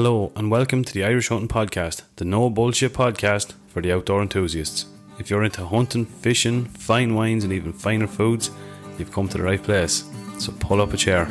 Hello and welcome to the Irish Hunting Podcast, the no bullshit podcast for the outdoor enthusiasts. If you're into hunting, fishing, fine wines and even finer foods, you've come to the right place. So pull up a chair.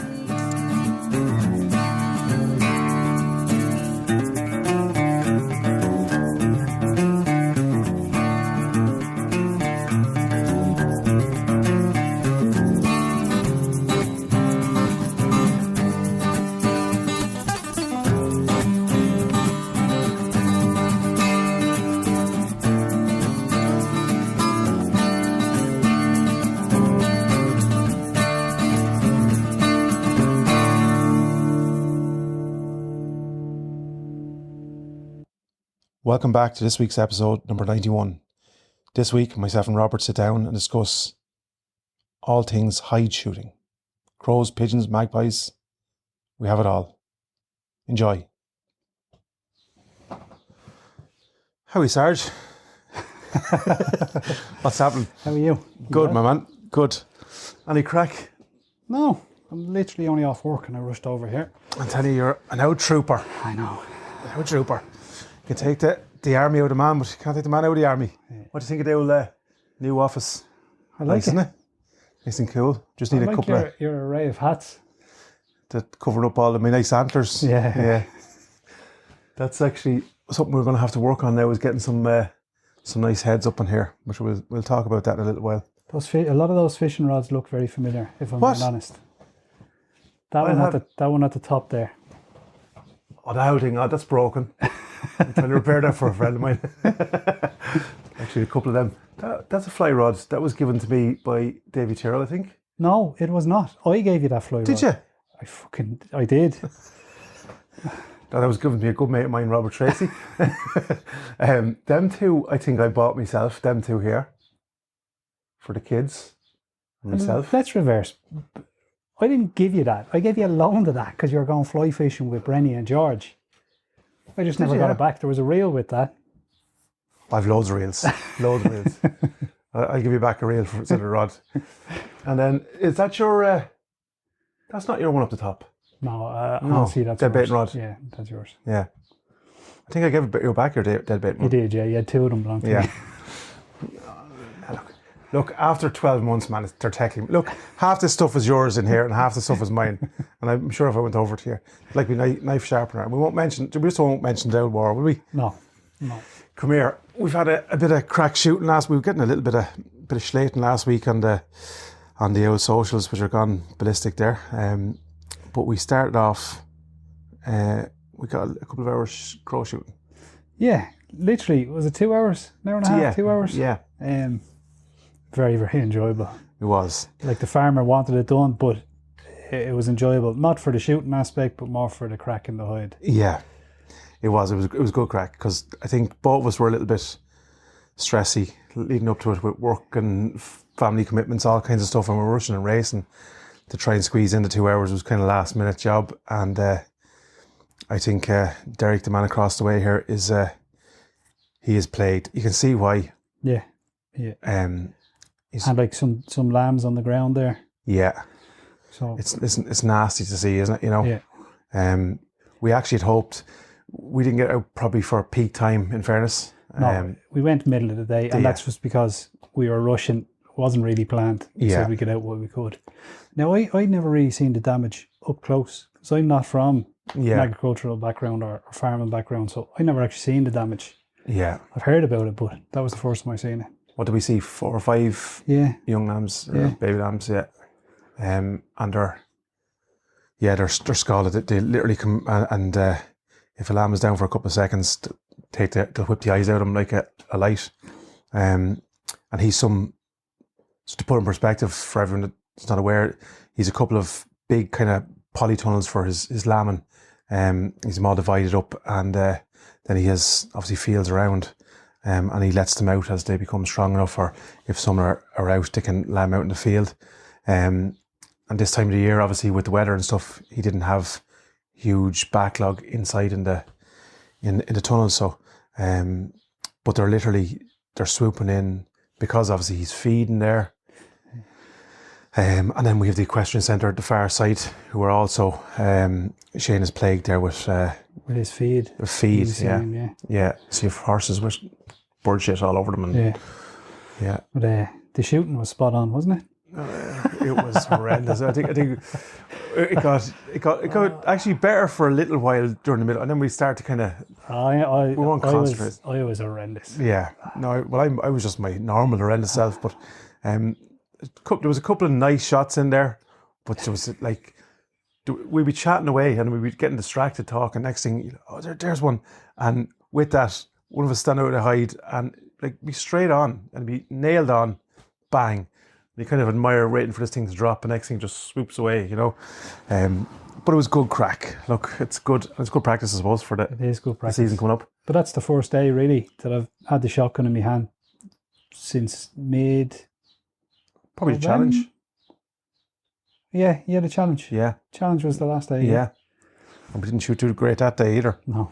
Welcome back to this week's episode, number 91. This week, myself and Robert sit down and discuss all things hide shooting. Crows, pigeons, magpies, we have it all. Enjoy. How are you, Sarge? What's happening? How are you? Good, my man. Good. Any crack? No, I'm literally only off work and I rushed over here. I'm telling you, you're an out trooper. I know. An out trooper. You can take the army out of the man, but you can't take the man out of the army. Yeah. What do you think of the old new office? I like nice, it. Isn't it? Nice and cool. Just need a couple of... your array of hats. To cover up all of my nice antlers. Yeah. That's actually something we're going to have to work on now, is getting some nice heads up in here, which we'll talk about that in a little while. A lot of those fishing rods look very familiar, if I'm being honest. That one at the top there. Oh, the whole thing, that's broken. I'm trying to repair that for a friend of mine. Actually, a couple of them. That's a fly rod. That was given to me by Davy Tyrrell, I think. No, it was not. I gave you that fly rod. Did you? I did. That was given to me a good mate of mine, Robert Treacy. Them two, I think I bought myself. Them two here. For the kids. And myself. Let's reverse. I didn't give you that. I gave you a loan of that because you were going fly fishing with Brenny and George. I just never got it back. There was a reel with that. I've loads of reels. Loads of reels. I'll give you back a reel for instead of a rod. And then, is that your... that's not your one up the top. No, honestly, that's dead bait yours. and rod. Yeah, that's yours. Yeah. I think I gave you back your dead bait and rod. You did, yeah. You had two of them belong to me. Look, after 12 months, man, they're tackling me. Look, half the stuff is yours in here and half the stuff is mine. And I'm sure if I went over to you, like my knife sharpener, we just won't mention the old war, will we? No. Come here. We've had a bit of crack shooting last week. We were getting a little bit of slating last week on the old socials, which are gone ballistic there. But we started off, we got a couple of hours crow shooting. Yeah, literally, was it 2 hours? An hour and a half, 2 hours? Yeah. Very, very enjoyable. It was. Like the farmer wanted it done, but it was enjoyable. Not for the shooting aspect, but more for the crack in the hide. Yeah, it was. It was good crack, because I think both of us were a little bit stressy leading up to it with work and family commitments, all kinds of stuff, and we're rushing and racing to try and squeeze into 2 hours. It was kind of last minute job, and I think Derek, the man across the way here, he is plagued. You can see why. Yeah. And like some lambs on the ground there. Yeah. So it's nasty to see, isn't it? You know. Yeah. We actually had hoped we didn't get out probably for peak time. In fairness. No, we went middle of the day, and that's just because we were rushing. It wasn't really planned. We said we get out what we could. Now I'd never really seen the damage up close, because I'm not from an agricultural background or farming background, so I never actually seen the damage. Yeah. I've heard about it, but that was the first time I seen it. What did we see? 4 or 5 young lambs, baby lambs, and they're scalded. They literally come and if a lamb is down for a couple of seconds, they'll whip the eyes out of him like a light. And he's so to put in perspective for everyone that's not aware, he's a couple of big kind of polytunnels for his lambing. He's them all divided up, and then he has obviously fields around. And he lets them out as they become strong enough, or if some are out, they can lamb out in the field. And this time of the year, obviously with the weather and stuff, he didn't have huge backlog inside in the tunnel. So, but they're swooping in because obviously he's feeding there. And then we have the equestrian centre at the far side, who are also, Shane is plagued there with his feed. Yeah. So you have horses with bird shit all over them. And, yeah. But the shooting was spot on, wasn't it? It was horrendous. I think it got actually better for a little while during the middle, and then we started to kind of we won't concentrate. I was horrendous. Yeah, no, well, I was just my normal horrendous self, but there was a couple of nice shots in there, but there was like we'd be chatting away and we'd be getting distracted talking. Next thing, there's one, and with that, one of us stand out of the hide and like be straight on and be nailed on, bang. You kind of admire waiting for this thing to drop, and next thing just swoops away, you know. But it was good crack. Look, it's good practice, I suppose, for it is good practice. The season coming up. But that's the first day, really, that I've had the shotgun in my hand since mid. Probably the challenge. Yeah, the challenge. Yeah. Challenge was the last day. Yeah. And we didn't shoot too great that day either. No.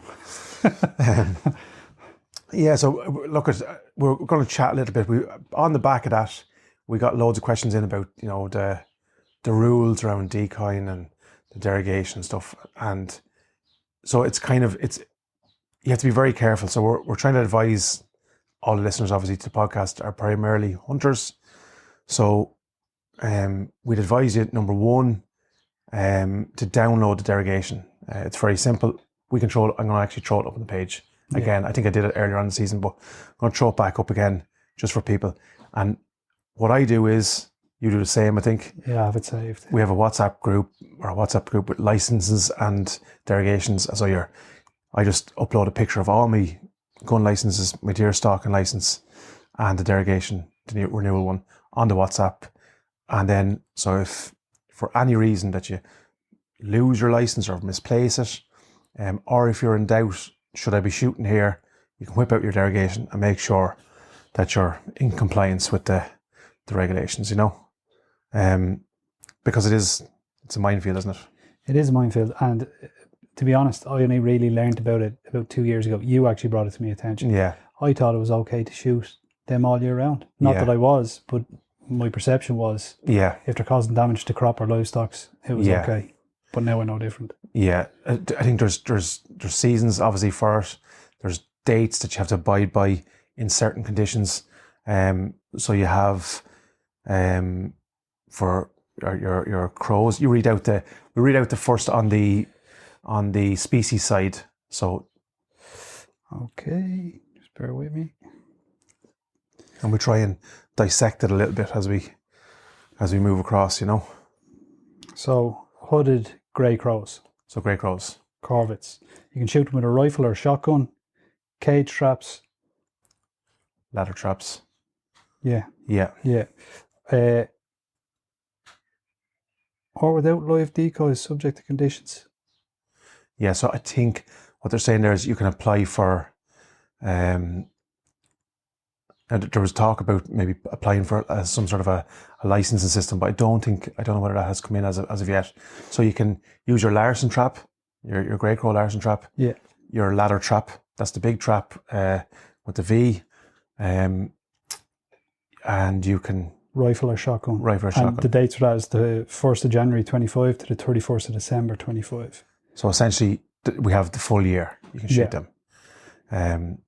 Yeah, so look, we're going to chat a little bit. On the back of that, we got loads of questions in about, you know, the rules around decoying and the derogation stuff. And so it's you have to be very careful. So we're trying to advise all the listeners, obviously, to the podcast are primarily hunters. So we'd advise you, number one, to download the derogation. It's very simple. I'm going to actually throw it up on the page again. I think I did it earlier on in the season, but I'm going to throw it back up again just for people. And what I do is, you do the same, I think. Yeah, I have it saved. We have a WhatsApp group with licenses and derogations. So I just upload a picture of all my gun licenses, my deer stalking license, and the derogation, the new renewal one, on the WhatsApp. And then, so if for any reason that you lose your license or misplace it, or if you're in doubt, should I be shooting here, you can whip out your derogation and make sure that you're in compliance with the regulations, you know, because it's a minefield, isn't it? It is a minefield, and to be honest, I only really learned about it about 2 years ago. You actually brought it to my attention. Yeah, I thought it was okay to shoot them all year round. Not that I was, but my perception was, if they're causing damage to crop or livestock, it was okay. But now I know different. Yeah, I think there's seasons obviously for it. There's dates that you have to abide by in certain conditions. So you have. For your crows, we read out the first on the species side. So, okay, just bear with me, and we try and dissect it a little bit as we move across, you know. So hooded grey crows. So grey crows, corvids. You can shoot them with a rifle or a shotgun. Cage traps, ladder traps. Yeah. Or without live decoys, subject to conditions. Yeah, so I think what they're saying there is you can apply for. And there was talk about maybe applying for some sort of a licensing system, but I don't know whether that has come in as of yet. So you can use your Larson trap, your grey crow Larson trap. Yeah. Your ladder trap. That's the big trap with the V. And you can. Rifle or shotgun. And the dates for that is the 1st of January 25 to the 31st of December 25. So essentially, we have the full year. You can shoot them. And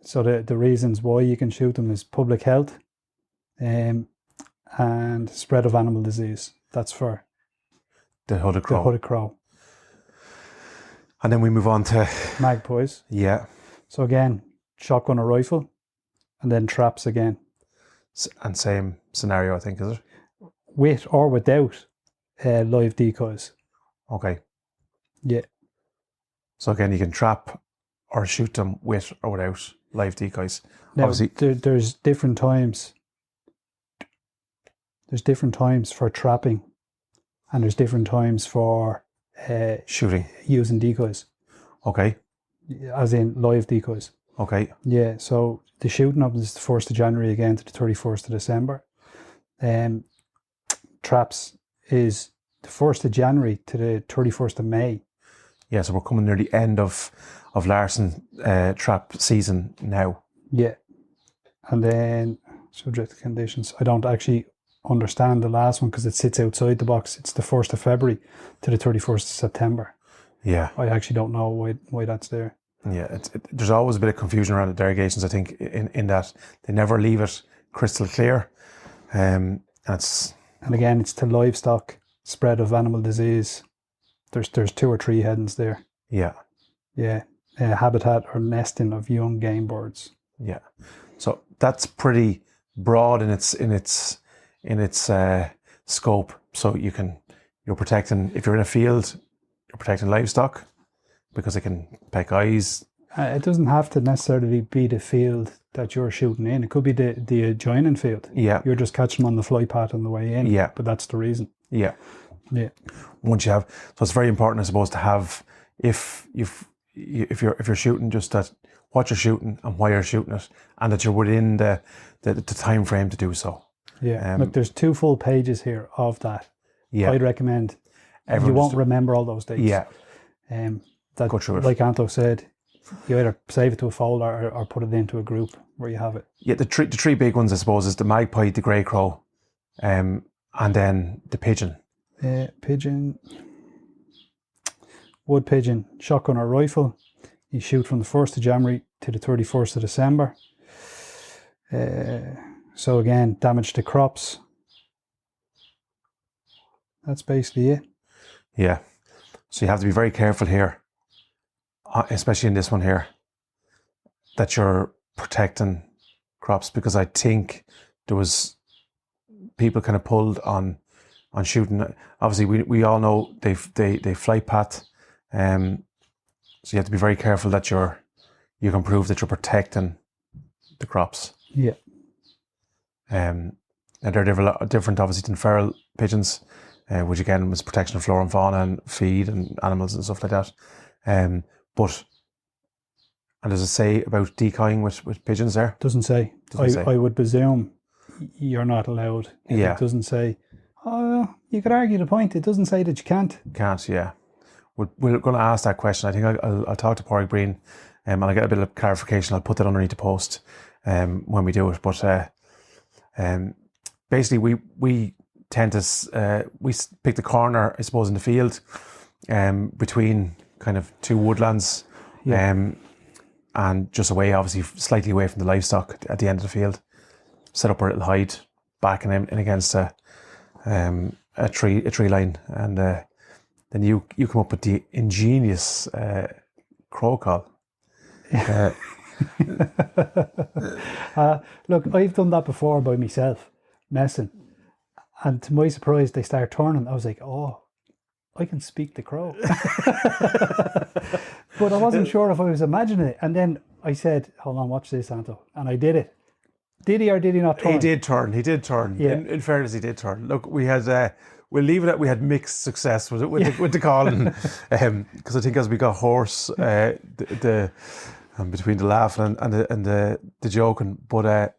so the reasons why you can shoot them is public health and spread of animal disease. That's for the hooded crow. And then we move on to magpies. Yeah. So again, shotgun or rifle, and then traps again. And same scenario, I think, is it? With or without live decoys. Okay. Yeah. So again, you can trap or shoot them with or without live decoys. Now, obviously, there's different times. There's different times for trapping, and there's different times for shooting using decoys. Okay. As in live decoys. Okay. Yeah, so the shooting up is the 1st of January again to the 31st of December. Traps is the 1st of January to the 31st of May. Yeah, so we're coming near the end of Larson trap season now. Yeah. And then subject to conditions. I don't actually understand the last one because it sits outside the box. It's the 1st of February to the 31st of September. Yeah. I actually don't know why that's there. Yeah, there's always a bit of confusion around the derogations, I think, in that they never leave it crystal clear. And again, it's to livestock, spread of animal disease. There's 2 or 3 headings there. Yeah. Yeah. Habitat or nesting of young game birds. Yeah. So that's pretty broad in its scope. So you're protecting, if you're in a field, you're protecting livestock because they can peck eyes. It doesn't have to necessarily be the field that you're shooting in. It could be the adjoining field. Yeah. You're just catching them on the fly path on the way in. Yeah. But that's the reason. Yeah. Yeah. Once you have, so it's very important, I suppose, to have, if you're shooting, just that what you're shooting and why you're shooting it, and that you're within the time frame to do so. Yeah. Look, there's 2 full pages here of that. Yeah. I'd recommend. You won't remember all those dates. Yeah. That, go through it. Like Anto said, you either save it to a folder or put it into a group where you have it. Yeah, the three big ones, I suppose, is the magpie, the grey crow, and then the pigeon. Pigeon, wood pigeon, shotgun or rifle. You shoot from the 1st of January to the 31st of December. So again, damage to crops. That's basically it. Yeah. So you have to be very careful here, especially in this one here, that you're protecting crops, because I think there was people kind of pulled on shooting. Obviously, we all know they fly path, so you have to be very careful that you can prove that you're protecting the crops. Yeah. And they're different, obviously, than feral pigeons, which again was protection of flora and fauna and feed and animals and stuff like that. And does it say about decoying with pigeons there? Doesn't say. I would presume you're not allowed. Yeah. It doesn't say. Oh, you could argue the point. It doesn't say that you can't. Can't, yeah. We're going to ask that question. I think I'll talk to Pádraig Breen, and I'll get a bit of clarification. I'll put that underneath the post when we do it. But basically, we tend to we pick the corner, I suppose, in the field between kind of 2 woodlands, and just away, obviously, slightly away from the livestock at the end of the field. Set up our little hide back in against a tree line, and then you come up with the ingenious crow call. Look, I've done that before by myself, messing, and to my surprise, they start turning. I was like, oh, I can speak the crow. But I wasn't sure if I was imagining it. And then I said, hold on, watch this, Anto. And I did it. Did he or did he not turn? He did turn. Yeah. In fairness, he did turn. Look, we had, we'll leave it at, we had mixed success with the calling. Because I think as we got hoarse, between the laughing and the joking. But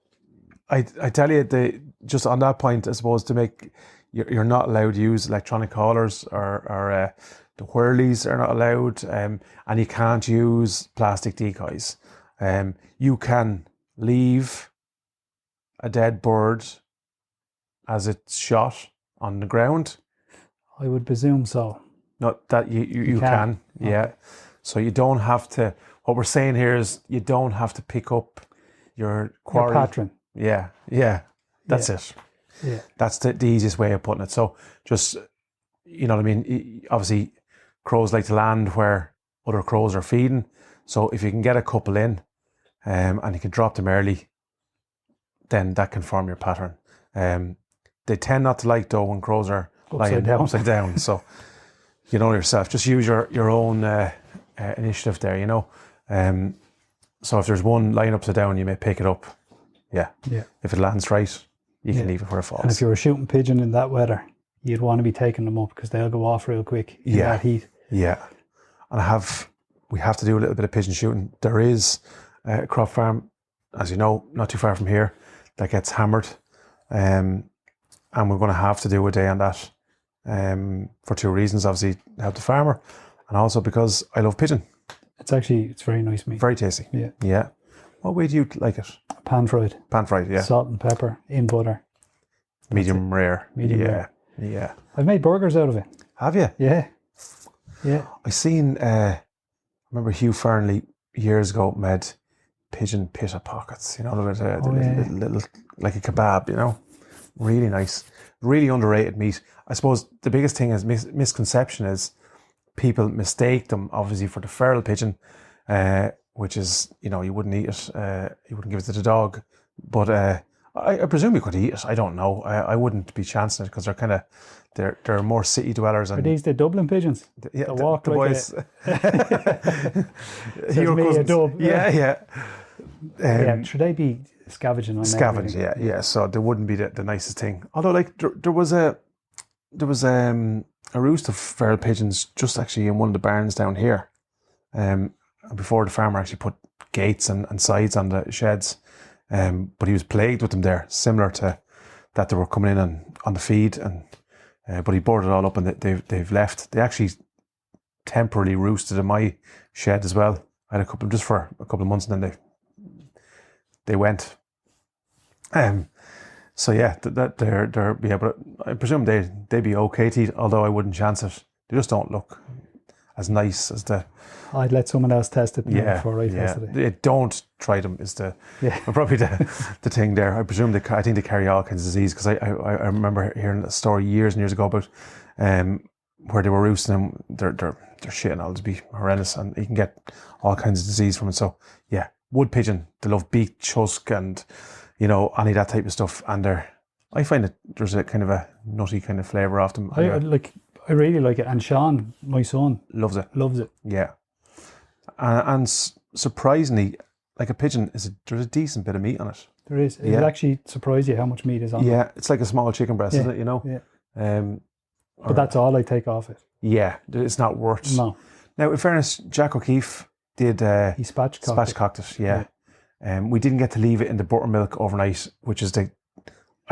I tell you, just on that point, I suppose, to make, you're not allowed to use electronic callers or the whirlies are not allowed, and you can't use plastic decoys. You can leave a dead bird as it's shot on the ground. I would presume so. Not that you can. Yeah. Okay. So you don't have to, what we're saying here is you don't have to pick up your quarry. Your patron. Yeah. That's it. Yeah. That's the easiest way of putting it. So just, you know what I mean? Obviously, crows like to land where other crows are feeding. So if you can get a couple in and you can drop them early, then that can form your pattern. They tend not to like, though, when crows are lying upside down. So you know yourself. Just use your own initiative there, you know. So if there's one lying upside down, you may pick it up. Yeah. If it lands right, you can leave it where it falls. And if you were shooting pigeon in that weather, you'd want to be taking them up because they'll go off real quick in that heat. Yeah. And we have to do a little bit of pigeon shooting. There is a crop farm, as you know, not too far from here, that gets hammered. And we're going to have to do a day on that for 2 reasons. Obviously, help the farmer, and also because I love pigeon. It's very nice meat. Very tasty. Yeah. What way do you like it? Pan fried. Pan fried, yeah. Salt and pepper in butter. Medium rare. Medium yeah. rare. Yeah. I've made burgers out of it. Have you? Yeah. Yeah. I seen, I remember Hugh Fernley years ago made pigeon pita pockets, the little, like a kebab, really nice, really underrated meat. I suppose the biggest thing is misconception is people mistake them obviously for the feral pigeon, which is, you wouldn't eat it, you wouldn't give it to the dog, but I presume you could eat it. I don't know. I wouldn't be chancing it because they're more city dwellers. Are these the Dublin pigeons? Yeah, walk the like boys. A dub. Yeah. Should they be scavenging on Scavenge, yeah. So they wouldn't be the nicest thing. Although, like, there was a roost of feral pigeons just actually in one of the barns down here. Before the farmer actually put gates and sides on the sheds. But he was plagued with them there, similar to that they were coming in on the feed, and but he boarded it all up and they've left. They actually temporarily roosted in my shed as well. I had a couple just for a couple of months, and then they went. So yeah, that they're but I presume they'd be okay to eat, although I wouldn't chance it. They just don't look as nice as the. I'd let someone else test it before I tested it. Don't try them is probably the thing there. I presume I think they carry all kinds of disease, because I remember hearing a story years and years ago about where they were roosting them. Their shit and all to be horrendous, and you can get all kinds of disease from it. So yeah, wood pigeon, they love beak, chusk, and any of that type of stuff. And I find that there's a kind of a nutty kind of flavour off them. I really like it, and Sean, my son, loves it. Yeah. And surprisingly, like a pigeon, there's a decent bit of meat on it. There is. It'll actually surprise you how much meat is on it. Yeah, it's like a small chicken breast, isn't it? Yeah. But that's all I take off it. Yeah, it's not worth. No. Now, in fairness, Jack O'Keefe did. He spatchcocked it. Yeah. We didn't get to leave it in the buttermilk overnight, which is I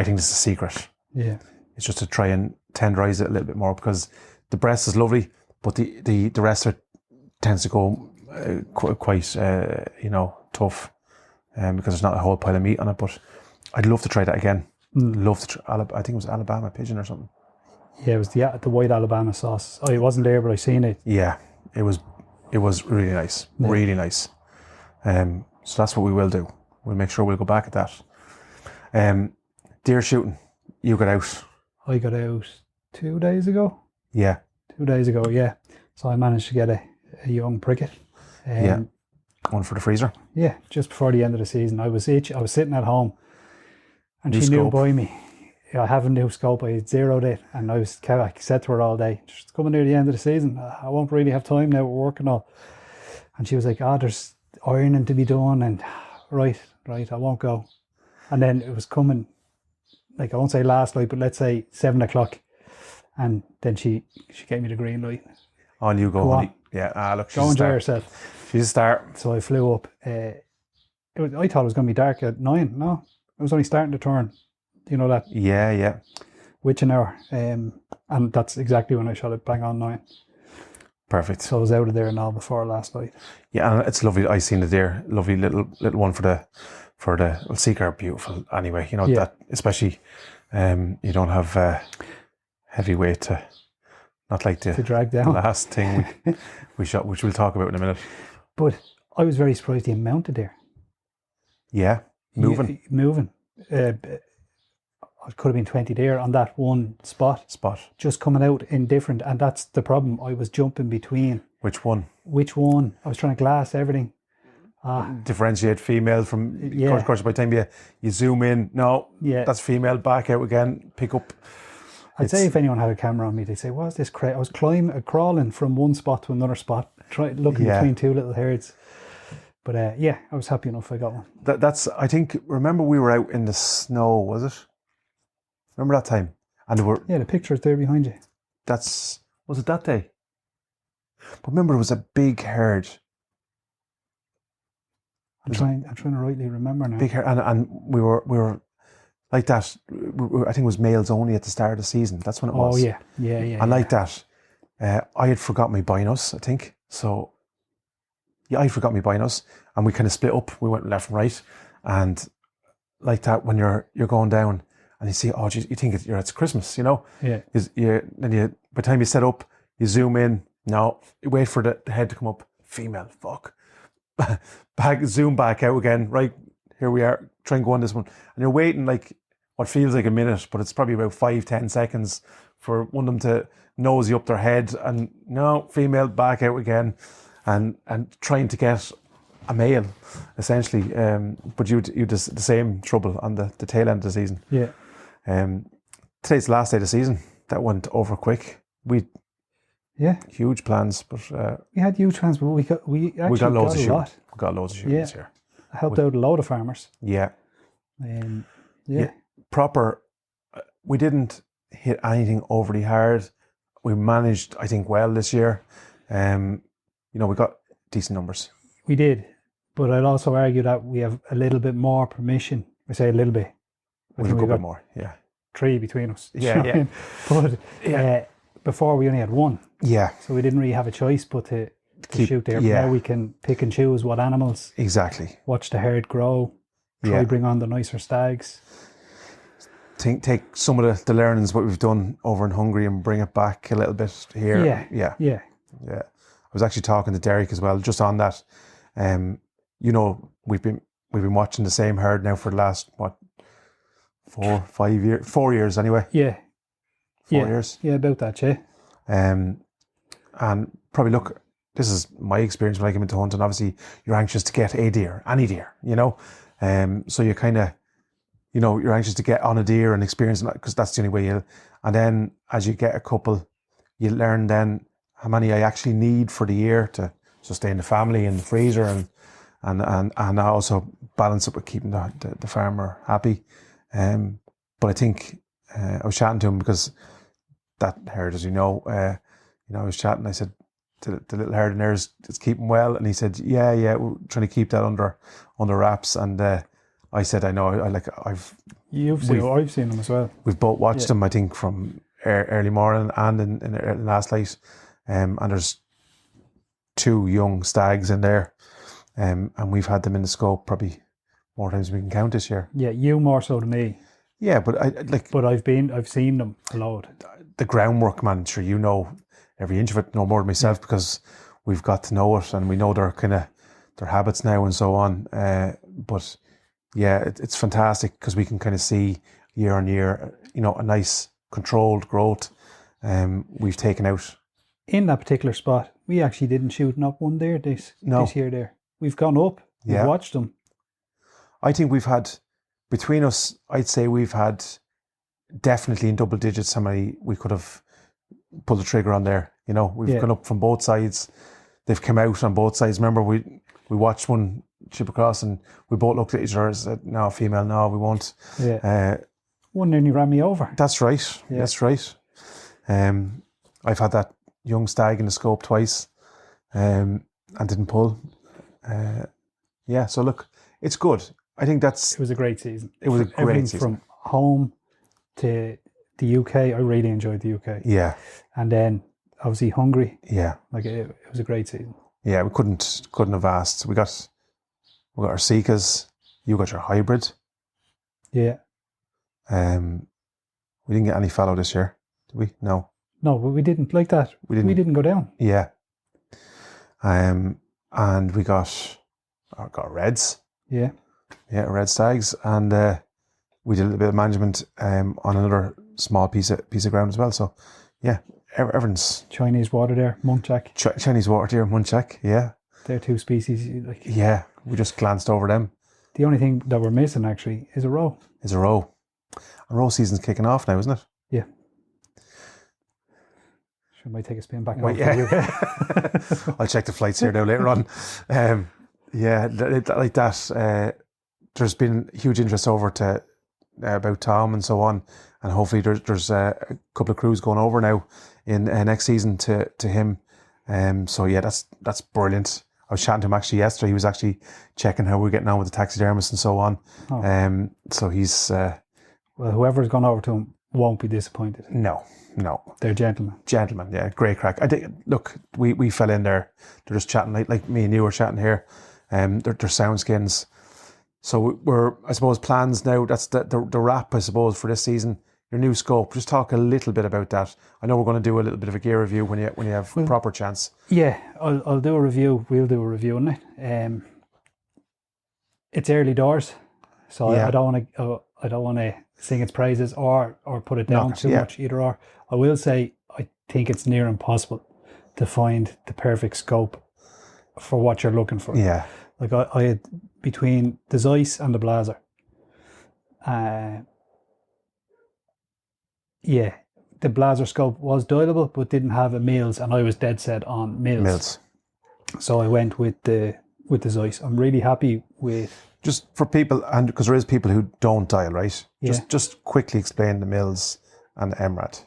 think this is the secret. Yeah. It's just to try and tenderize it a little bit more, because the breast is lovely, but the rest of it tends to go quite tough, because there's not a whole pile of meat on it. But I'd love to try that again. Love to try, I think it was Alabama pigeon or something. Yeah, it was the white Alabama sauce. It wasn't there, but I seen it. Yeah, it was really nice, really nice. So that's what we will do. We'll make sure we'll go back at that. Deer shooting, you got out. I got out 2 days ago. Yeah. 2 days ago, yeah. So I managed to get a young pricket. One for the freezer. Yeah, just before the end of the season. I was sitting at home, and new she scope. knew by me. I have a new scope. I zeroed it, and I said to her all day, "It's coming near the end of the season. I won't really have time now. We're working all." And she was like, "There's ironing to be done," and right, I won't go. And then it was coming, like, I won't say last night, but let's say 7 o'clock, and then she gave me the green light. On you go, honey. Yeah, look, go enjoy yourself. She's a star. So I flew up. I thought it was going to be dark at 9. No, it was only starting to turn. You know that? Yeah. Witching hour. And that's exactly when I shot it, bang on 9. Perfect. So I was out of there now before last night. Yeah, and it's lovely. I seen the deer. Lovely little one for the seeker. Beautiful. Anyway, that, especially you don't have heavy weight to not like to drag down. The last thing we shot, which we'll talk about in a minute. But I was very surprised the amount of deer. Yeah, moving. It could have been 20 deer on that one spot. Just coming out in different, and that's the problem. I was jumping between. Which one? I was trying to glass everything. Differentiate female from. Of course, by the time you zoom in, that's female. Back out again. Pick up. I'd say if anyone had a camera on me, they'd say, "What's this crate?" I was crawling from one spot to another spot, looking between two little herds. But I was happy enough I got one. That's. I think. Remember, we were out in the snow. Was it? Remember that time? And there were. Yeah, the picture is there behind you. Was it that day? But remember, it was a big herd. I'm trying to rightly remember now. Big herd, and we were like that. I think it was males only at the start of the season. That's when it was. Oh yeah. And like that, I had forgot my binos, I think. So yeah, I forgot my binos, and we kind of split up. We went left and right, and like that when you're going down, and you see, oh, geez, you think it's Christmas, you know? Yeah. By the time you set up, you zoom in. No, you wait for the head to come up. Female, fuck. Zoom back out again. Right, here we are. Try and go on this one. And you're waiting like what feels like a minute, but it's probably about 5-10 seconds for one of them to nosy up their head. And no, female, back out again. And trying to get a male, essentially. But you the same trouble on the tail end of the season. Yeah. Today's the last day of the season. That went over quick. Huge plans, but we had huge plans, but we got loads of shooting. We got loads of shooting this year. I helped out a load of farmers. Yeah. Yeah. Proper. We didn't hit anything overly hard. We managed, I think, well this year. We got decent numbers. We did, but I'd also argue that we have a little bit more permission. I say a little bit. We've a couple more, yeah. 3 between us. Yeah. But before we only had 1. Yeah. So we didn't really have a choice but to shoot there. Yeah. Now we can pick and choose what animals. Exactly. Watch the herd grow. Try bring on the nicer stags. Take some of the learnings what we've done over in Hungary and bring it back a little bit here. Yeah. I was actually talking to Derek as well, just on that. We've been watching the same herd now for the last 4 years, 4 years anyway. Yeah. 4 years. Yeah, about that, yeah. And probably look, this is my experience when I came into hunting. Obviously, you're anxious to get a deer, any deer, so you kind of, you're anxious to get on a deer and experience it because that's the only way and then as you get a couple, you learn then how many I actually need for the year to sustain the family and the freezer and also balance it with keeping the farmer happy. But I think I was chatting to him because that herd, as I was chatting. I said the little herd in there is keeping well, and he said, "Yeah, we're trying to keep that under wraps." And I said, "I know. I've seen them as well. We've both watched them. I think from early morning and in last night. And there's 2 young stags in there, and we've had them in the scope probably more times than we can count this year. Yeah, you more so than me. Yeah, but But I've seen them a lot. The groundwork, man. Sure, every inch of it, no more than myself, because we've got to know it and we know their habits now and so on. But yeah, it's fantastic because we can kind of see year on year, a nice controlled growth. We've taken out. In that particular spot, we actually didn't shoot not one deer this year there. We've gone up, we've watched them. I think we've had, between us, I'd say we've had definitely in double digits how many we could have pulled the trigger on there. We've gone up from both sides. They've come out on both sides. Remember, we watched one chip across and we both looked at each other and said, "No, female, no, we won't." Yeah. One nearly ran me over. That's right. Yeah. That's right. I've had that young stag in the scope twice and didn't pull. So look, it's good. I think it was a great season. It was a great season. From home to the UK, I really enjoyed the UK. Yeah. And then obviously Hungary. Yeah. It was a great season. Yeah, we couldn't have asked. We got our Seekers, you got your hybrid. Yeah. We didn't get any fallow this year, did we? No. No, but we didn't like that. We didn't go down. Yeah. And we got reds. Yeah. Yeah, red stags, and we did a little bit of management on another small piece of ground as well. So, yeah, everyone's Chinese water there, muntjac. Chinese water deer, muntjac. Yeah, they're 2 species. Yeah, we just glanced over them. The only thing that we're missing actually is a roe. And roe season's kicking off now, isn't it? Yeah. Should might take a spin back. Wait, I'll check the flights here now later on. Like that. There's been huge interest over to about Tom and so on, and hopefully there's a couple of crews going over now in next season to him. So yeah, that's brilliant. I was chatting to him actually yesterday. He was actually checking how we're getting on with the taxidermist and so on. Oh. So he's well, whoever's gone over to him won't be disappointed. No, they're gentlemen. Yeah, great crack. I think. Look, we fell in there. They're just chatting like me and you were chatting here. They're sound skins. So we're, I suppose, plans now. That's the wrap, I suppose, for this season. Your new scope. Just talk a little bit about that. I know we're going to do a little bit of a gear review when you have proper chance. Yeah, I'll do a review. We'll do a review on it. It's early doors, so I don't want to sing its praises or put it down too much either or. I will say I think it's near impossible to find the perfect scope for what you're looking for. Yeah. Like I had between the Zeiss and the Blaser. The Blaser scope was dialable but didn't have a mils, and I was dead set on mils. So I went with the Zeiss. I'm really happy with. Just for people, and because there is people who don't dial, right? Yeah. Just quickly explain the mils and the MRAD.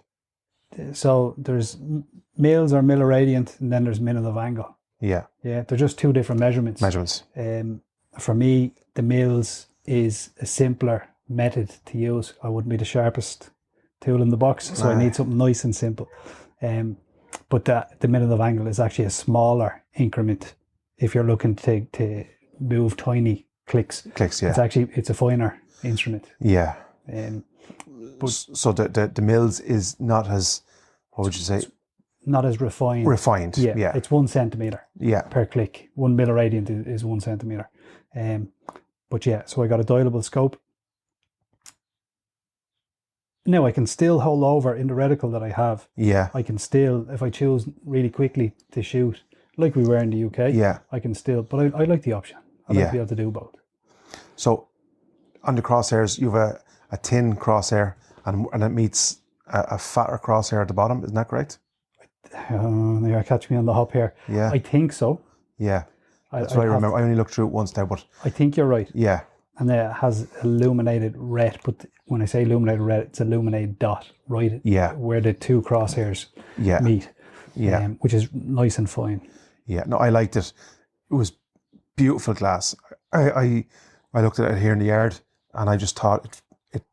So there's mils or milliradiant, and then there's minute of angle. Yeah. Yeah, they're just two different measurements. For me, the mils is a simpler method to use. I wouldn't be the sharpest tool in the box, so I need something nice and simple. But the minute of angle is actually a smaller increment if you're looking to move tiny clicks. Yeah. It's a finer instrument. Yeah. But so the mils is not as, what would you say? Not as refined. Yeah. It's 1 centimeter. Yeah. Per click. 1 milliradiant is 1 centimeter. But yeah, so I got a dialable scope. Now I can still hold over in the reticle that I have. Yeah. I can still, if I choose really quickly to shoot, like we were in the UK, I can still, but I like the option. I like to be able to do both. So on the crosshairs, you have a thin crosshair and it meets a fatter crosshair at the bottom, isn't that correct? You're catching me on the hop here. Yeah. I think so. Yeah. That's what I remember. I only looked through it once now, but I think you're right. Yeah. And it has illuminated red, but when I say illuminated red, it's illuminated dot, right? Yeah. Where the two crosshairs meet. Yeah. Which is nice and fine. Yeah. No, I liked it. It was beautiful glass. I looked at it here in the yard and I just thought it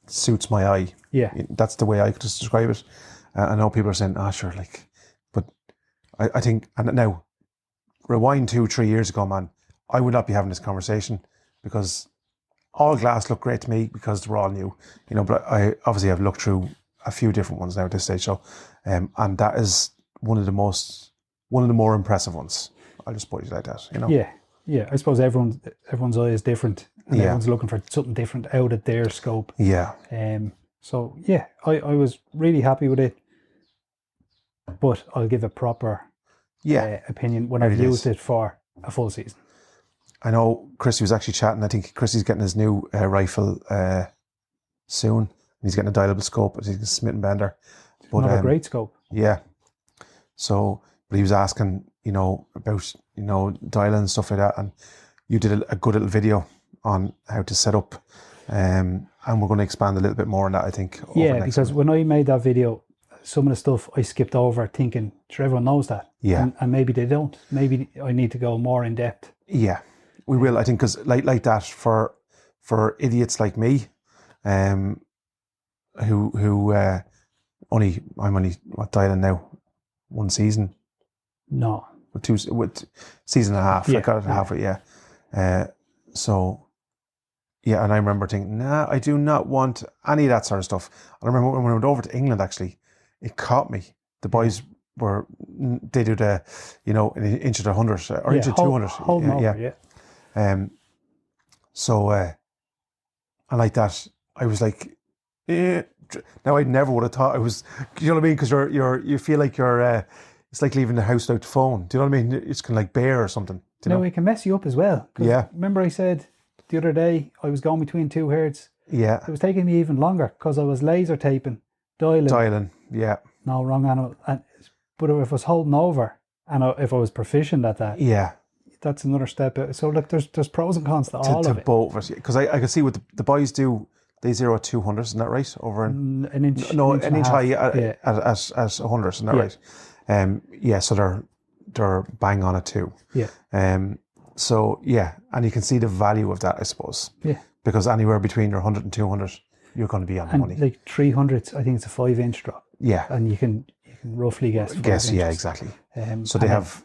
suits my eye. Yeah. That's the way I could just describe it. I know people are saying, sure, like, but I think, and now, rewind 2-3 years ago, man, I would not be having this conversation because all glass look great to me because they're all new, but I obviously have looked through a few different ones now at this stage. So, and that is one of the more impressive ones. I'll just put it like that, Yeah. Yeah. I suppose everyone's eye is different and everyone's looking for something different out of their scope. Yeah. So yeah, I was really happy with it, but I'll give a proper opinion when I've used it for a full season. I know Chrissy was actually chatting. I think Chrissy's getting his new rifle soon. He's getting a dialable scope. He's a Smith & Bender. But not a great scope. Yeah. So, but he was asking, about, dialing and stuff like that. And you did a good little video on how to set up. And we're going to expand a little bit more on that, I think. Yeah, because when I made that video, some of the stuff I skipped over thinking, sure, everyone knows that. Yeah. And maybe they don't. Maybe I need to go more in depth. Yeah, we will, I think, because like that, for idiots like me, who I'm only dialing now 1 season. No. With season and a half. I got it halfway, so, yeah, and I remember thinking, I do not want any of that sort of stuff. And I remember when I went over to England, actually, it caught me. The boys they do the, an inch at 100 or inch at 200. Hold over, So, and like that, I was like, now I never would have thought I was, you know what I mean? Because you feel like you're, it's like leaving the house without the phone. Do you know what I mean? It's kind of like bear or something. Do you know? It can mess you up as well. Yeah. Remember I said the other day, I was going between 2 hertz. Yeah. It was taking me even longer because I was laser taping, dialing. Yeah. No, wrong animal. But if I was holding over and if I was proficient at that, that's another step. So look, there's pros and cons to all of it. Both of us, because I can see what the boys do. They 0 at 200, isn't that right? Over an inch. No, an inch high at 100, isn't that right? So they're bang on it too. Yeah. So yeah, and you can see the value of that, I suppose. Yeah. Because anywhere between your 100 and 200, you're going to be on the money. Like 300s, I think it's a 5-inch drop. Yeah. And you can roughly guess. Yeah, exactly. So they have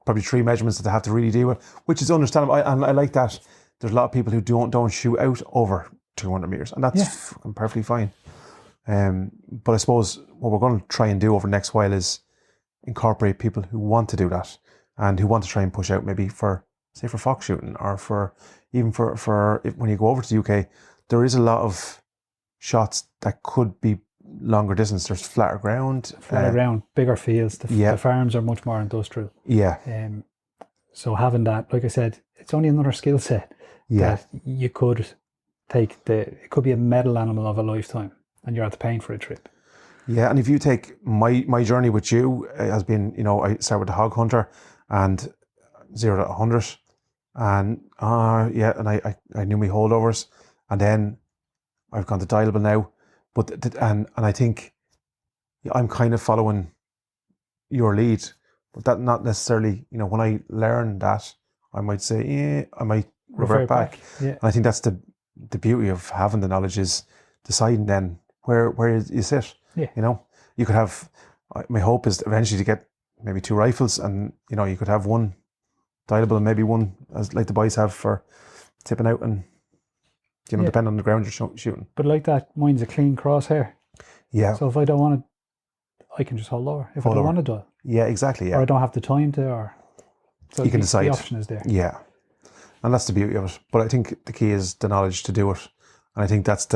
probably 3 measurements that they have to really deal with, which is understandable. And I like that. there's a lot of people who don't shoot out over 200 meters, and that's fucking perfectly fine. But I suppose what we're going to try and do over the next while is incorporate people who want to do that and who want to try and push out, maybe for fox shooting, or for when you go over to the UK, there is a lot of shots that could be longer distance. There's flatter ground, bigger fields. The farms are much more industrial. Yeah. So having that, like I said, it's only another skill set that you could take. It could be a medal animal of a lifetime, and you're at the paying for a trip. Yeah, and if you take my journey with you, it has been, I started with the hog hunter and 0 to 100, and and I knew my holdovers, and then I've gone to dialable now, but and I think I'm kind of following your lead, but that not necessarily, when I learn that, I might say, I might revert back. Yeah. And I think that's the beauty of having the knowledge, is deciding then where you sit. Yeah. You could have, my hope is eventually to get maybe 2 rifles, and, you could have one dialable and maybe one, as like the boys have, for tipping out and, depending on the ground you're shooting. But like that, mine's a clean crosshair. Yeah. So if I don't want to, I can just hold over. If I don't want to dial. Yeah, exactly. Yeah. Or I don't have the time to, or... So you can decide. The option is there. Yeah. And that's the beauty of it. But I think the key is the knowledge to do it. And I think that's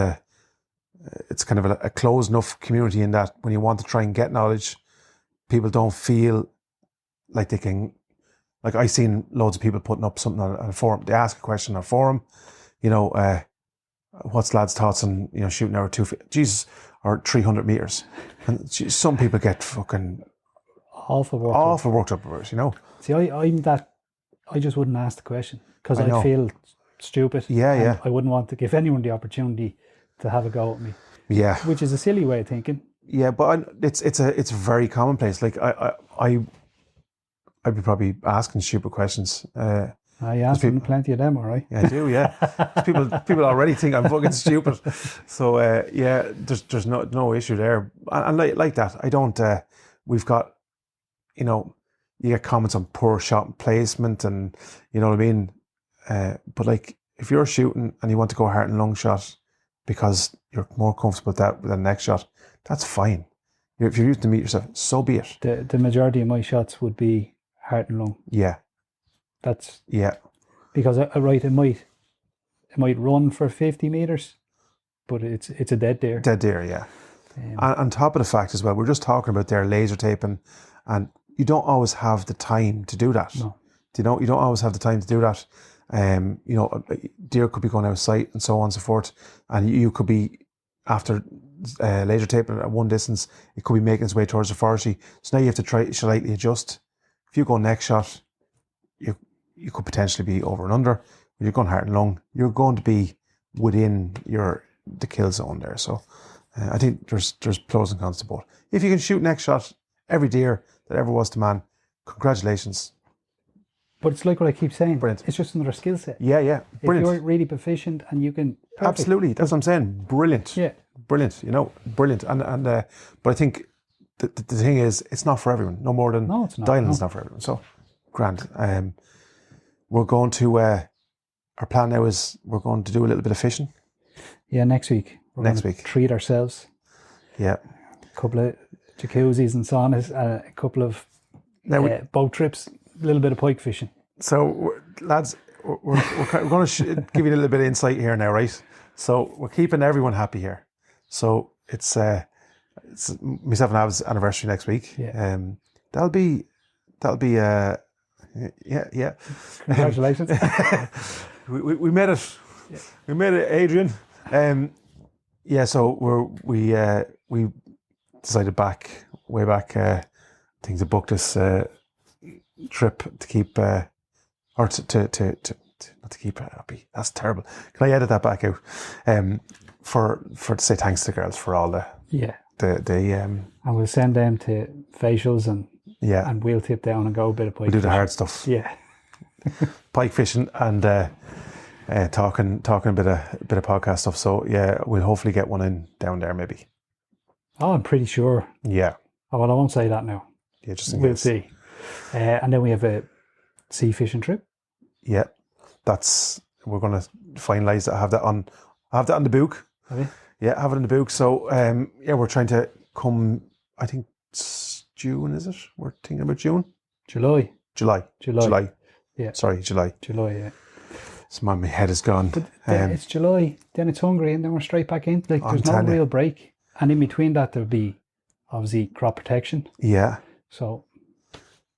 it's kind of a closed enough community, in that when you want to try and get knowledge, people don't feel like they can, like I've seen loads of people putting up something on a forum. They ask a question on a forum, what's lads' thoughts on, shooting over 300 meters. And some people get fucking awful worked up about it, See, I just wouldn't ask the question, because I'd feel stupid. Yeah. I wouldn't want to give anyone the opportunity to have a go at me. Yeah. Which is a silly way of thinking. Yeah, but it's very commonplace. Like I'd be probably asking stupid questions. I ask plenty of them, all right? Yeah, I do, yeah. people already think I'm fucking stupid. So there's no issue there. And like that, I don't. We've got, you get comments on poor shot placement, and you know what I mean. But like, if you're shooting and you want to go heart and lung shot because you're more comfortable with that than the next shot, that's fine. If you're using to meet yourself, so be it. The majority of my shots would be heart and lung. Yeah. That's because it might run for 50 meters, but it's a dead deer. Dead deer, yeah. And on top of the fact as well, we're just talking about their laser taping, and you don't always have the time to do that. No. You don't always have the time to do that. Deer could be going out of sight and so on and so forth, and you could be, after laser taping at one distance, it could be making its way towards the forestry. So now you have to try slightly adjust. If you go next shot, you could potentially be over and under. If you're going heart and lung, you're going to be within the kill zone there. So I think there's pros and cons to both. If you can shoot next shot every deer that ever was to man, congratulations. But it's like what I keep saying. Brilliant. It's just another skill set. Yeah. Brilliant. If you're really proficient and you can... Perfect. Absolutely. That's what I'm saying. Brilliant. Yeah. Brilliant. Brilliant. And but I think the thing is, it's not for everyone. No more than... No, it's not. Dialing's not for everyone. So, grand. We're going to... our plan now is we're going to do a little bit of fishing. Yeah, next week. Next week. Treat ourselves. Yeah. A couple of jacuzzis and saunas, a couple of boat trips, a little bit of pike fishing. So, lads, we're going to give you a little bit of insight here now, right? So, we're keeping everyone happy here. So, it's myself and Av's anniversary next week. Yeah. That'll be yeah. Congratulations. we made it. Yeah. We made it, Adrian. So we decided way back, I think, to book this trip to keep or to not to keep happy. That's terrible. Can I edit that back out? For to say thanks to the girls for all the and we'll send them to facials and we'll tip down and go a bit of pike. We'll do the hard stuff. Yeah. Pike fishing and talking a bit of podcast stuff. So yeah, we'll hopefully get one in down there maybe. Oh, I'm pretty sure. Yeah. Oh, well, I won't say that now. Yeah, just in we'll case. see. And then we have a sea fishing trip. Yeah, that's we're going to finalise that. I have that on the book. Have you? Yeah, I have it in the book. So we're trying to come. I think it's June, is it? We're thinking about June. July. Yeah. Sorry, July. Yeah. So my head is gone. But then it's July, then it's Hungary, and then we're straight back in. Like, there's no real break. And in between that, there'll be obviously crop protection. Yeah. So.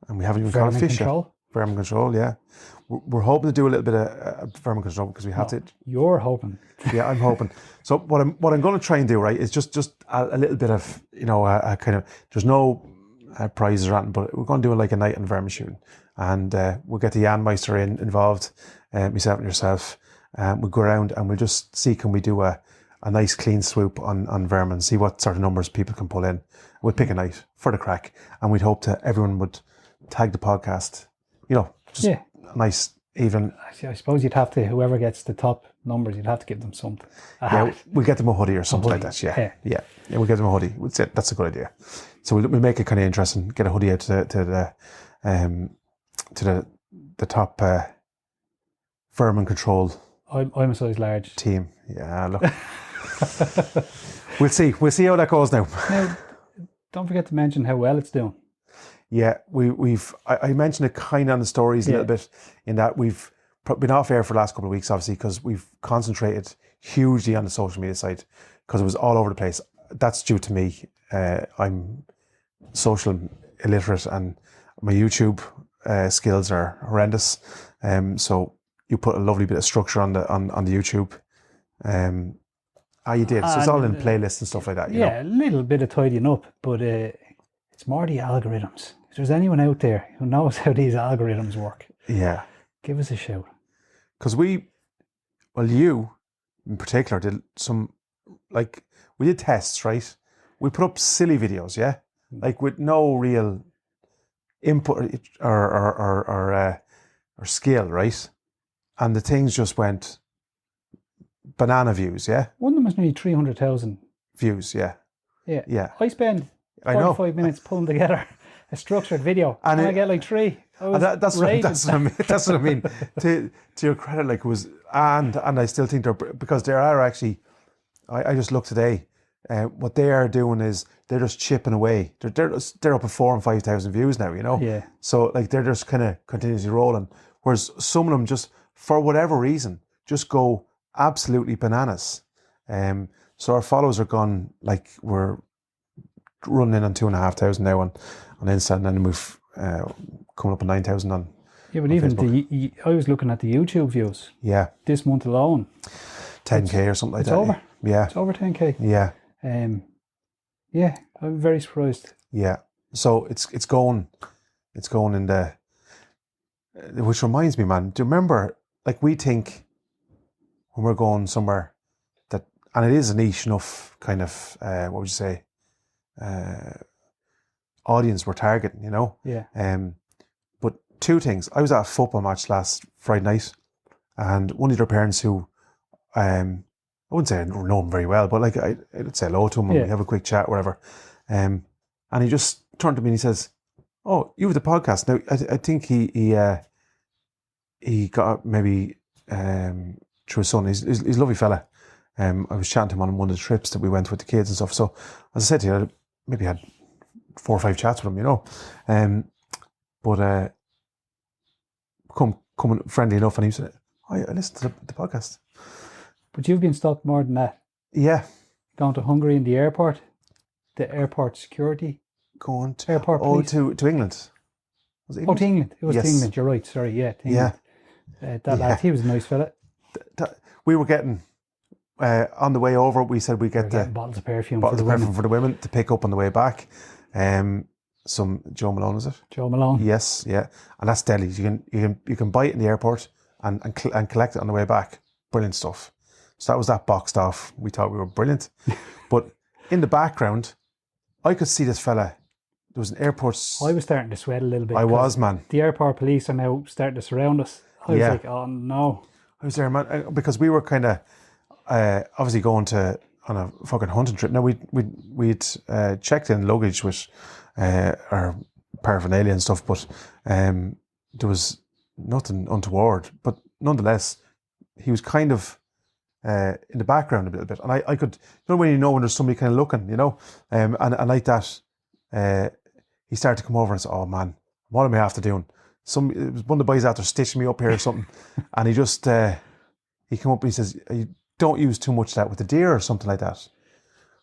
And we haven't even caught fish yet. Vermin control, yeah. We're hoping to do a little bit of vermin control because we have to. You're hoping. Yeah, I'm hoping. So what I'm going to try and do, right, is just a little bit of, a kind of, there's no prizes or anything, but we're going to do like a night on vermin shooting. And we'll get the Jan Meister involved, myself and yourself. We'll go around and we'll just see, can we do a nice clean swoop on vermin, see what sort of numbers people can pull in. We'll pick a night for the crack, and we'd hope that everyone would tag the podcast, just nice, even. I suppose you'd have to, whoever gets the top numbers, you'd have to give them something. Yeah, we'll get them a hoodie or something like that. Yeah, we'll get them a hoodie. That's a good idea. So we'll make it kind of interesting. Get a hoodie out to the top vermin control. I'm a size large team. Yeah, look. We'll see how that goes now. Now, don't forget to mention how well it's doing. Yeah, I mentioned it kind of on the stories a little bit, in that we've been off air for the last couple of weeks, obviously, because we've concentrated hugely on the social media side because it was all over the place. That's due to me. I'm social illiterate and my YouTube skills are horrendous. So you put a lovely bit of structure on the YouTube. You did. So it's all in playlists and stuff like that. A little bit of tidying up, but it's more the algorithms. If there's anyone out there who knows how these algorithms work, give us a shout. Because you in particular did some, like, we did tests, right? We put up silly videos, like with no real input or skill, right? And the things just went banana views, One of them was nearly 300,000 views, yeah. I spend 45 minutes pulling together a structured video, and I get like 3. That's what I mean. That's what I mean. To your credit, like, it was, and I still think because there are actually, I just looked today. What they are doing is they're just chipping away. They're up at 4,000 and 5,000 views now. Yeah. So like they're just kind of continuously rolling. Whereas some of them just, for whatever reason, just go absolutely bananas. So our followers are gone, like, we're running in on 2,500 now on Insta, and then we've coming up on 9,000 on. Yeah, but even I was looking at the YouTube views. Yeah. This month alone, 10k or something like that. It's over. Yeah. It's over 10k. Yeah. I'm very surprised. Yeah. So it's going in the. Which reminds me, man. Do you remember? Like, we think when we're going somewhere that, and it is a niche enough kind of, what would you say, audience we're targeting, Yeah. But two things. I was at a football match last Friday night, and one of their parents who, I wouldn't say I know him very well, but like I'd say hello to him and we have a quick chat, whatever. And he just turned to me and he says, "Oh, you have the podcast now." I think he got maybe through his son. He's a lovely fella. I was chatting to him on one of the trips that we went with the kids and stuff. So as I said to you, I maybe had 4 or 5 chats with him, but coming friendly enough, and he said, "Oh, I listened to the podcast." But you've been stopped more than that. Yeah. Going to Hungary in the airport security. Going to airport police. To England. Was it England? To England. It was to England. You're right. Sorry. Yeah. To England. That lad, he was a nice fella. We were getting on the way over. We said we get the bottles of perfume for the women to pick up on the way back. Some Joe Malone, is it? Joe Malone. Yes. Yeah. And that's deadly. You can buy it in the airport and collect it on the way back. Brilliant stuff. So that was that boxed off. We thought we were brilliant. But in the background, I could see this fella. There was an airport. I was starting to sweat a little bit. I was, man. The airport police are now starting to surround us. I was like, oh no. I was there, man, because we were kind of obviously going on a fucking hunting trip. Now we'd checked in luggage with our paraphernalia and stuff, but there was nothing untoward. But nonetheless, he was kind of in the background a little bit, and I could, when when there's somebody kind of looking, and like that, he started to come over and said, "Oh man, what am I after doing?" It was one of the boys after stitching me up here or something, and he just he came up and he says, "You don't use too much of that with the deer or something like that,"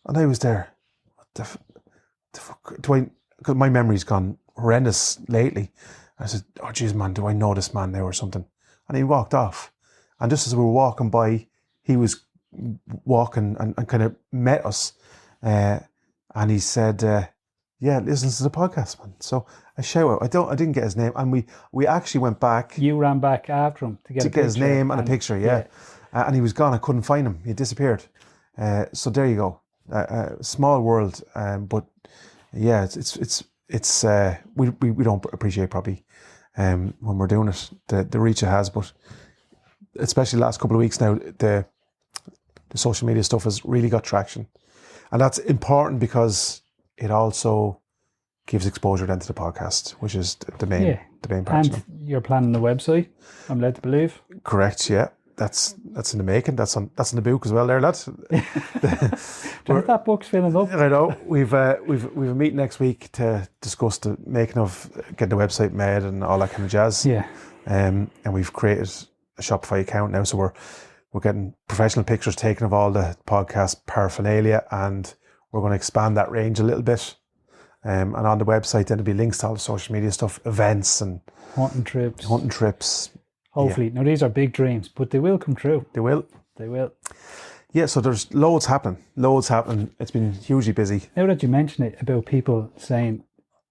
and I was there. What the fuck do I? Because my memory's gone horrendous lately. I said, "Oh geez, man, do I know this man now or something?" And he walked off, and just as we were walking by, he was walking and kind of met us, and he said, "Yeah, listen to the podcast, man." So a shout out. I didn't get his name, and we actually went back. You ran back after him to get his name and a picture, yeah. And he was gone. I couldn't find him. He disappeared. So there you go. Small world, but yeah, it's we don't appreciate probably when we're doing it the reach it has, but especially the last couple of weeks now, the social media stuff has really got traction, and that's important because it also gives exposure then to the podcast, which is the main part. And you're planning the website, I'm led to believe. Correct, yeah. That's in the making. That's in the book as well, there, lads. That book's filling up. I know. We've a meeting next week to discuss the making of getting the website made and all that kind of jazz. Yeah. And we've created a Shopify account now, so we're getting professional pictures taken of all the podcast paraphernalia, and we're going to expand that range a little bit. And on the website, then there'll be links to all the social media stuff, events and hunting trips. Yeah. Hopefully. Now, these are big dreams, but they will come true. They will. Yeah, so there's loads happening. It's been hugely busy. Now that you mention it, about people saying,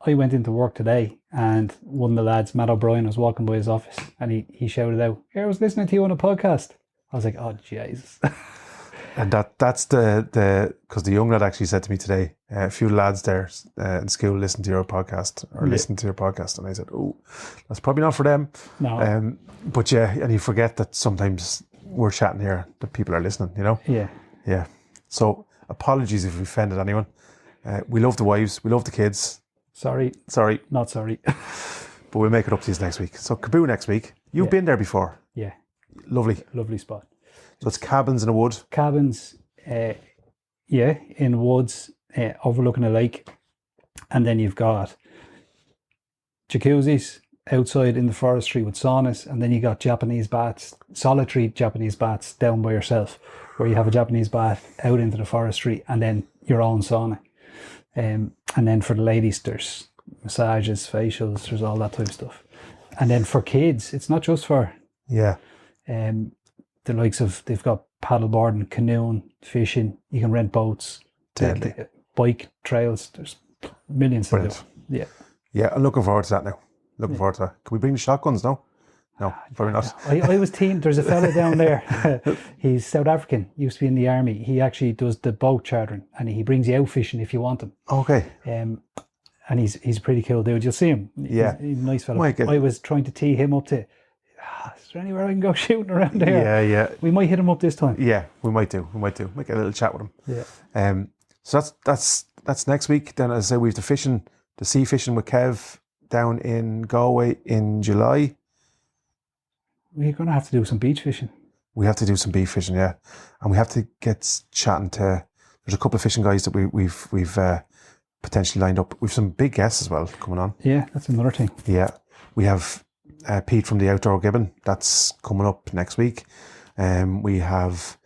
I went into work today and one of the lads, Matt O'Brien, was walking by his office and he shouted out, "Here, I was listening to you on a podcast." I was like, "Oh, Jesus." And that's because the young lad actually said to me today, a few lads there in school listen to your podcast and I said, "Oh, that's probably not for them." No. But yeah, and you forget that sometimes we're chatting here, that people are listening, Yeah. So apologies if we offended anyone. We love the wives, we love the kids. Sorry. Not sorry. But we'll make it up to you next week. So Kaboo next week. You've been there before. Yeah. Lovely spot. So it's cabins in a wood. Cabins, in woods, overlooking a lake. And then you've got jacuzzis outside in the forestry with saunas. And then you got Japanese baths, solitary Japanese baths down by yourself, where you have a Japanese bath out into the forestry and then your own sauna. And then for the ladies, there's massages, facials, there's all that type of stuff. And then for kids, it's not just for... Yeah. The likes of, they've got paddleboarding, canoeing, fishing. You can rent boats, bike trails. There's millions to do. Yeah. Yeah, I'm looking forward to that now. Forward to that. Can we bring the shotguns now? No, probably not. I was team. There's a fella down there. He's South African, used to be in the army. He actually does the boat chartering and he brings you out fishing if you want him. Okay. And he's a pretty cool dude. You'll see him. Yeah. He's a nice fella. I was trying to tee him up to, is there anywhere I can go shooting around there? Yeah. We might hit him up this time. Yeah, we might do. Might get a little chat with him. Yeah. So that's next week. Then, as I say, we have the sea fishing with Kev down in Galway in July. We're going to have to do some beach fishing. We have to do some beach fishing, yeah, and we have to get chatting to. There's a couple of fishing guys that we've potentially lined up. We've some big guests as well coming on. Yeah, that's another thing. Yeah, we have Pete from the Outdoor Gibbon. That's coming up next week. We have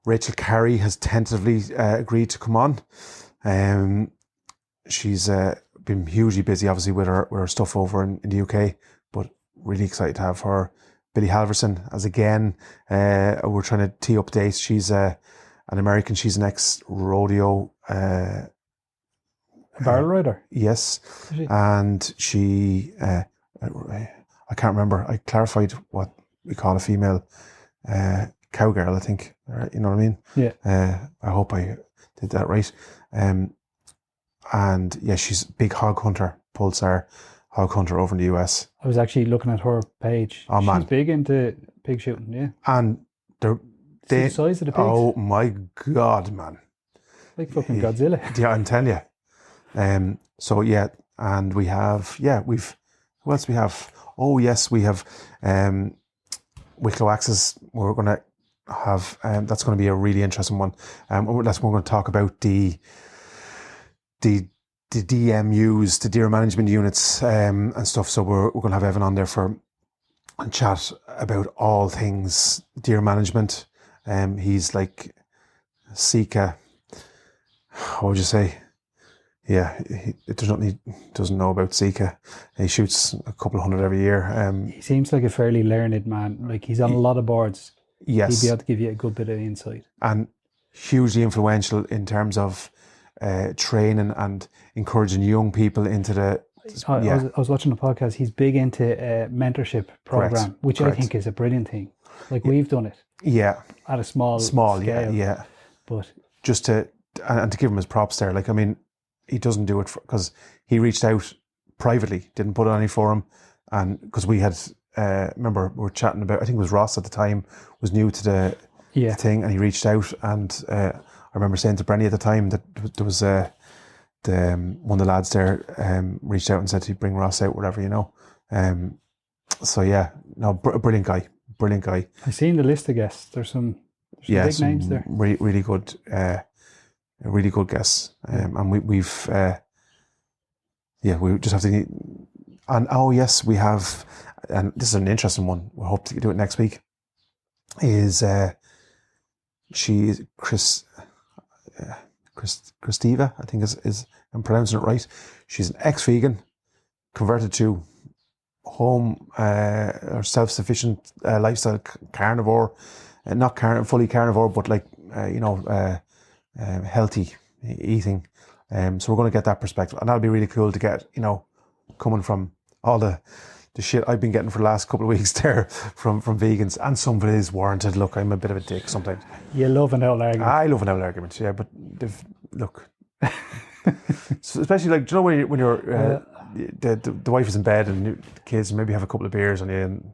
Rachel Carey has tentatively agreed to come on. She's been hugely busy, obviously, with her stuff over in the UK, but really excited to have her. Billy Halverson, as again, we're trying to tee up dates. She's an American. She's an ex-rodeo barrel rider. Yes, and she. I can't remember. I clarified what we call a female cowgirl, I think. You know what I mean? Yeah. I hope I did that right. And yeah, she's a big hog hunter, Pulsar hog hunter over in the US. I was actually looking at her page. Oh, man. She's big into pig shooting, yeah. And the size of the pigs. Oh my God, man. Like fucking Godzilla. Yeah, I'm telling you. So yeah, and we have, who else we have? Oh yes, we have Wicklow Axis, we're going to have, that's going to be a really interesting one. That's when we're going to talk about the DMUs, the deer management units, and stuff. So we're going to have Evan on there and chat about all things deer management. He's like Sika, what would you say? Yeah, there's nothing he doesn't know about Sika. He shoots a couple hundred every year. He seems like a fairly learned man. Like he's on a lot of boards. Yes. He'd be able to give you a good bit of insight. And hugely influential in terms of training and encouraging young people into the... I was watching a podcast. He's big into mentorship program, which I think is a brilliant thing. Like we've done it. Yeah. At a small scale. Yeah. But just to give him his props there. Like, I mean, he doesn't do it because he reached out privately, didn't put it on any forum. And because we had, remember we were chatting about, I think it was Ross at the time, was new to the thing, and he reached out. And I remember saying to Brenny at the time that there was one of the lads there reached out and said he'd bring Ross out, whatever, you know. So yeah, no, brilliant guy. I've seen the list of guests. There's some big names there. Really good. Really good guess, and we've we just have to. And yes, we have, and this is an interesting one. We hope to do it next week. Is Christiva? I think is I'm pronouncing it right. She's an ex-vegan, converted to home or self-sufficient lifestyle carnivore, not fully carnivore, but like healthy eating. So we're going to get that perspective, and that'll be really cool to get, coming from all the shit I've been getting for the last couple of weeks there from vegans, and some of it is warranted. Look, I'm a bit of a dick sometimes. You love an old argument. I love an old argument, yeah, but so especially like, do you know when you're the wife is in bed and the kids maybe have a couple of beers on you and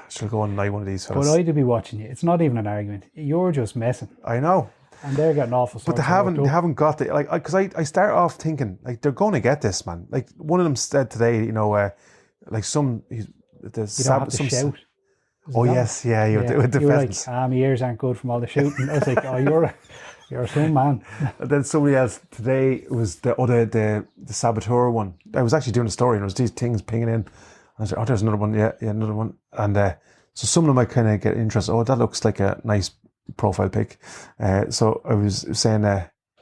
she'll go and lie one of these fellas. But I'd be watching you. It's not even an argument. You're just messing. I know. And they're getting awful. But they haven't got it. Like, because I start off thinking like they're going to get this, man. Like one of them said today, like some shout. Oh yes, yeah, with the pheasants. Like, my ears aren't good from all the shooting. I was like, oh, you're some man. And then somebody else today was the saboteur one. I was actually doing a story and there was these things pinging in. And I was like, oh, there's another one. Yeah, another one. And so some of them I kind of get interested. Oh, that looks like a nice profile pic. So I was saying,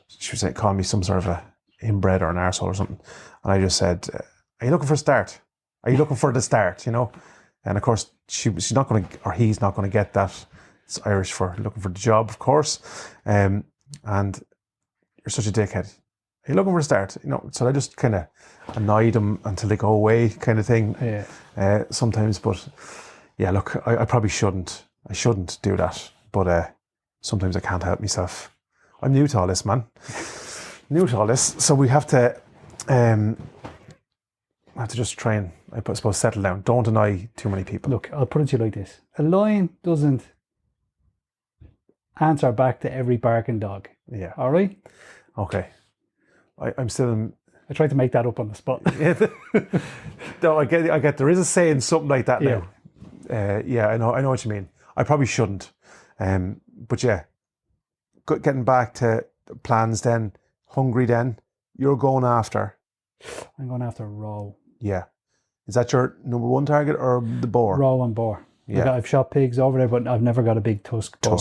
she was calling me some sort of a inbred or an arsehole or something. And I just said, are you looking for a start? Are you looking for the start, And of course, she's not going to, or he's not going to get that. It's Irish for looking for the job, of course. And you're such a dickhead. Are you looking for a start? So I just kind of annoyed them until they go away, kind of thing. Yeah. Sometimes, but yeah, look, I probably shouldn't. I shouldn't do that. But sometimes I can't help myself. I'm new to all this, man. So we have to just try and, I suppose, settle down. Don't annoy too many people. Look, I'll put it to you like this. A lion doesn't answer back to every barking dog. Yeah. All right? Okay. I'm still in... I tried to make that up on the spot. No, I get there is a saying something like that now. Yeah, I know what you mean. I probably shouldn't. But yeah, getting back to plans then, hungry then, you're going after... I'm going after raw. Yeah. Is that your number one target or the boar? Raw and boar. Yeah. I've shot pigs over there, but I've never got a big tusk boar.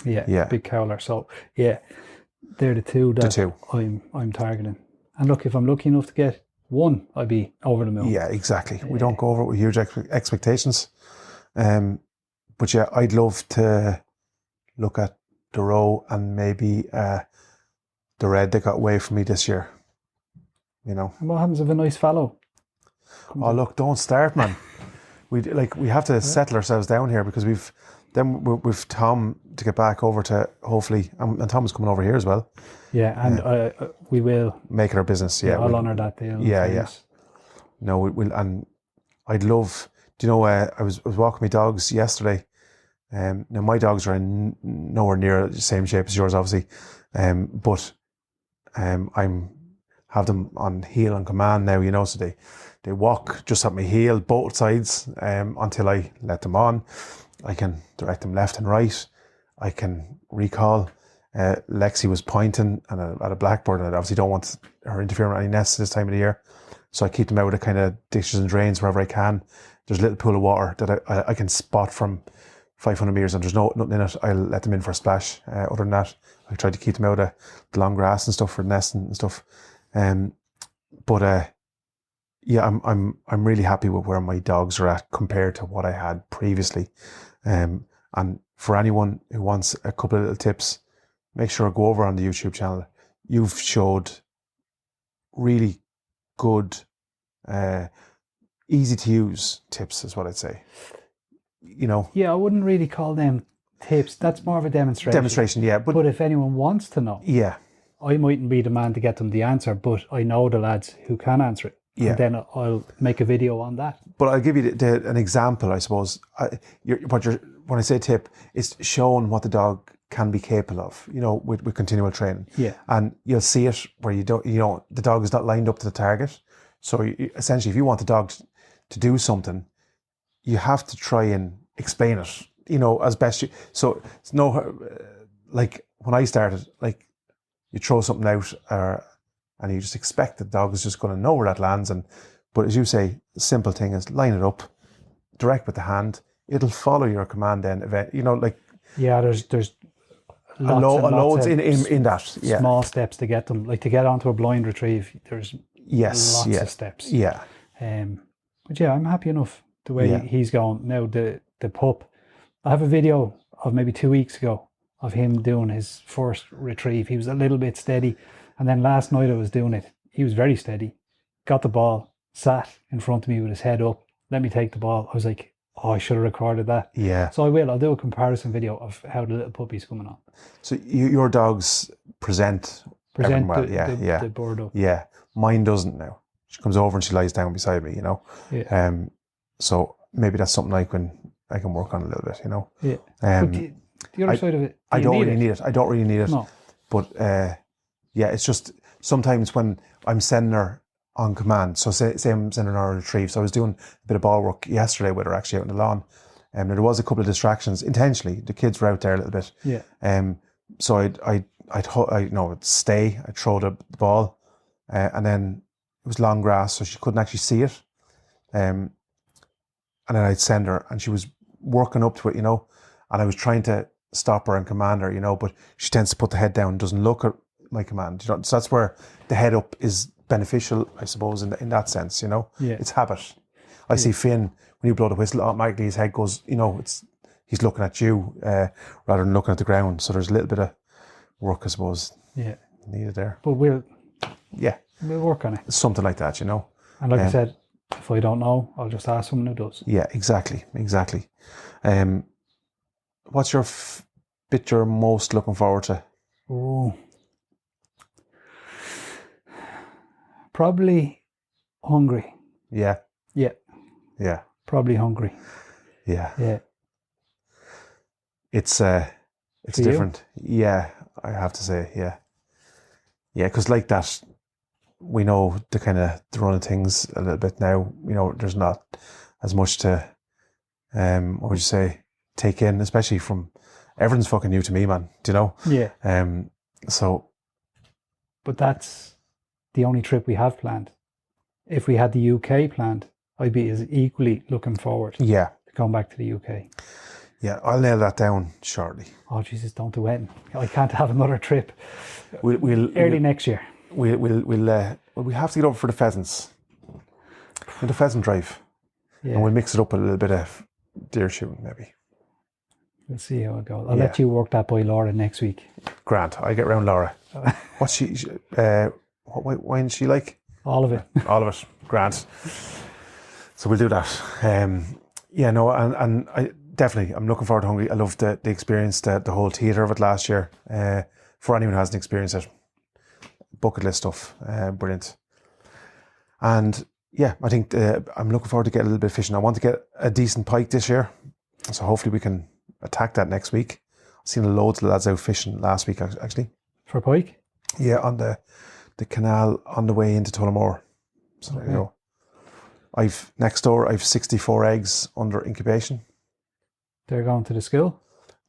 Yeah. Big cowler. So yeah, they're the two that I'm targeting. And look, if I'm lucky enough to get one, I'd be over the moon. Yeah, exactly. We don't go over it with huge expectations. But yeah, I'd love to look at the roe and maybe the red that got away from me this year. And what happens if a nice fellow? Look, don't start, man. We have to settle ourselves down here because we've Tom to get back over to, hopefully, and Tom is coming over here as well. Yeah, and we will make it our business. Yeah, I'll honour that deal. Yeah. No, we'll, and I'd love. Do you know? I was walking my dogs yesterday. Now my dogs are in nowhere near the same shape as yours, obviously. But I'm have them on heel on command now, you know, so they walk just at my heel, both sides, until I let them on. I can direct them left and right. I can recall. Lexi was pointing at a blackboard, and I obviously don't want her interfering with any nests this time of the year. So I keep them out of kind of ditches and drains wherever I can. There's a little pool of water that I can spot from 500 metres and there's nothing in it. I'll let them in for a splash. Other than that, I try to keep them out of the long grass and stuff for nesting and stuff. But yeah, I'm really happy with where my dogs are at compared to what I had previously. And for anyone who wants a couple of little tips, make sure to go over on the YouTube channel. You've showed really good, easy to use tips is what I'd say. You know. Yeah, I wouldn't really call them tips. That's more of a demonstration. Demonstration, yeah. But if anyone wants to know, yeah, I mightn't be the man to get them the answer, but I know the lads who can answer it. Yeah. And then I'll make a video on that. But I'll give you an example, I suppose. When I say tip, it's showing what the dog can be capable of, you know, with continual training. Yeah. And you'll see it where the dog is not lined up to the target. So essentially, if you want the dog to do something, you have to try and explain it, you know, as best you. So it's like when I started, like you throw something out, and you just expect the dog is just going to know where that lands. But as you say, the simple thing is line it up, direct with the hand. It'll follow your command then. You know, like yeah, there's loads in that. Yeah. Small steps to get them, like to get onto a blind retrieve. There's lots of steps. Yeah. But yeah, I'm happy enough the way he's going now. The pup, I have a video of maybe 2 weeks ago of him doing his first retrieve. He was a little bit steady, and then last night I was doing it. He was very steady. Got the ball, sat in front of me with his head up. Let me take the ball. I was like, oh, I should have recorded that. Yeah. So I'll do a comparison video of how the little puppy's coming on. So your dogs present well. The bird up. Yeah. Mine doesn't now. She comes over and she lies down beside me, you know. Yeah. So maybe that's something I can work on a little bit, you know. Yeah. But the other side of it, I don't really need it. I don't really need it. No. But yeah, it's just sometimes when I'm sending her on command, so say I'm sending her a retrieve. So I was doing a bit of ball work yesterday with her actually out in the lawn. And there was a couple of distractions intentionally. The kids were out there a little bit. Yeah. So I'd stay. I'd throw the ball, and then it was long grass, so she couldn't actually see it. And then I'd send her, and she was working up to it, you know. And I was trying to stop her and command her, you know, but she tends to put the head down, doesn't look at my command. You know, so that's where the head up is beneficial, I suppose, in that sense, you know. Yeah. It's habit. I see Finn, when you blow the whistle, automatically his head goes, you know, he's looking at you rather than looking at the ground. So there's a little bit of work, I suppose, needed there. But we'll work on it. Something like that, you know. And like I said, if I don't know, I'll just ask someone who does. Yeah, exactly. What's your bit you're most looking forward to? Oh, probably hungry. Yeah. Yeah. Yeah. Probably hungry. Yeah. Yeah. It's For different. You? Yeah, I have to say, yeah. Yeah, because like that, we know the run of things a little bit now. You know, there's not as much to, what would you say, take in, especially from, everything's fucking new to me, man. Do you know? Yeah. So. But that's the only trip we have planned. If we had the UK planned, I'd be as equally looking forward to going back to the UK. Yeah, I'll nail that down shortly. Oh Jesus, don't do it. I can't have another trip. We'll early next year. We have to get over for the pheasants. For the pheasant drive. Yeah. And we'll mix it up with a little bit of deer shooting maybe. We'll see how it goes. I'll let you work that by Laura next week. Grant, I get round Laura. What's she? What wine is she like? All of it. All of it. Grant. So we'll do that. And I definitely, I'm looking forward to Hungry. I loved the experience, the whole theatre of it last year. For anyone who hasn't experienced it, bucket list stuff, brilliant. And yeah, I think I'm looking forward to getting a little bit of fishing. I want to get a decent pike this year, so hopefully we can attack that next week. I've seen loads of lads out fishing last week actually. For pike? Yeah, on the the canal on the way into Tullamore. So there you go. Next door, I've 64 eggs under incubation. They're going to the school?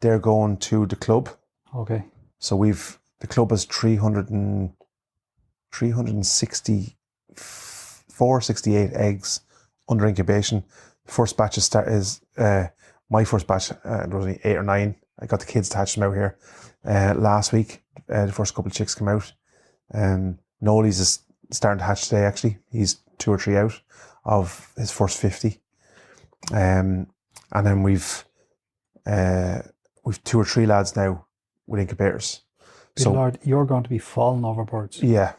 They're going to the club. Okay. So the club has 368 eggs under incubation. The first batch is my first batch, there was only 8 or 9. I got the kids to hatch them out here last week. The first couple of chicks come out. Nolly's is starting to hatch today, actually. He's 2 or 3 out of his first 50. And then we've 2 or 3 lads now with incubators. Good Lord, you're going to be falling over birds. Yeah.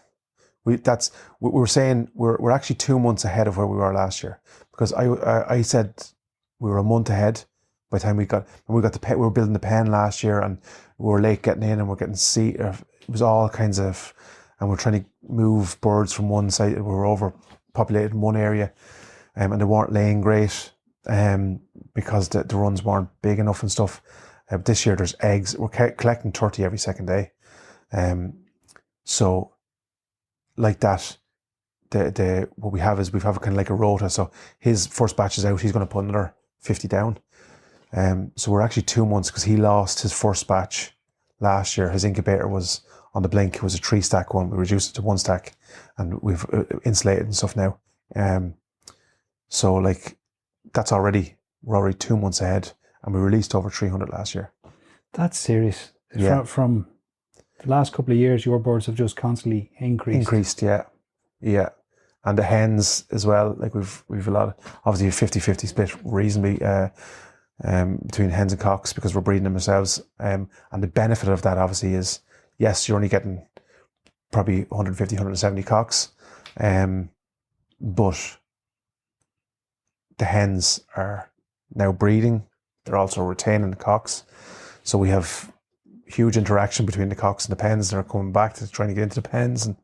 We're saying we're actually 2 months ahead of where we were last year, because I said we were a month ahead by the time we were building the pen last year, and we were late getting in, and we're getting seed. It was all kinds of, and we're trying to move birds from one side. We were overpopulated in one area, and they weren't laying great, because the runs weren't big enough and stuff. But this year there's eggs. We're collecting 30 every second day, so like that. What we have is kind of like a rota. So his first batch is out. He's going to put another 50 down. So we're actually 2 months, because he lost his first batch last year. His incubator was on the blink. It was a 3-stack one. We reduced it to 1 stack, and we've insulated and stuff now. So like we're already 2 months ahead, and we released over 300 last year. That's serious. Yeah. From the last couple of years, your birds have just constantly increased. Yeah. And the hens as well. Like we've a lot of, obviously a 50-50 split reasonably between hens and cocks, because we're breeding them ourselves. And the benefit of that obviously is, yes, you're only getting probably 150, 170 cocks, but the hens are now breeding. They're also retaining the cocks. So we have huge interaction between the cocks and the pens. They're coming back to trying to get into the pens. And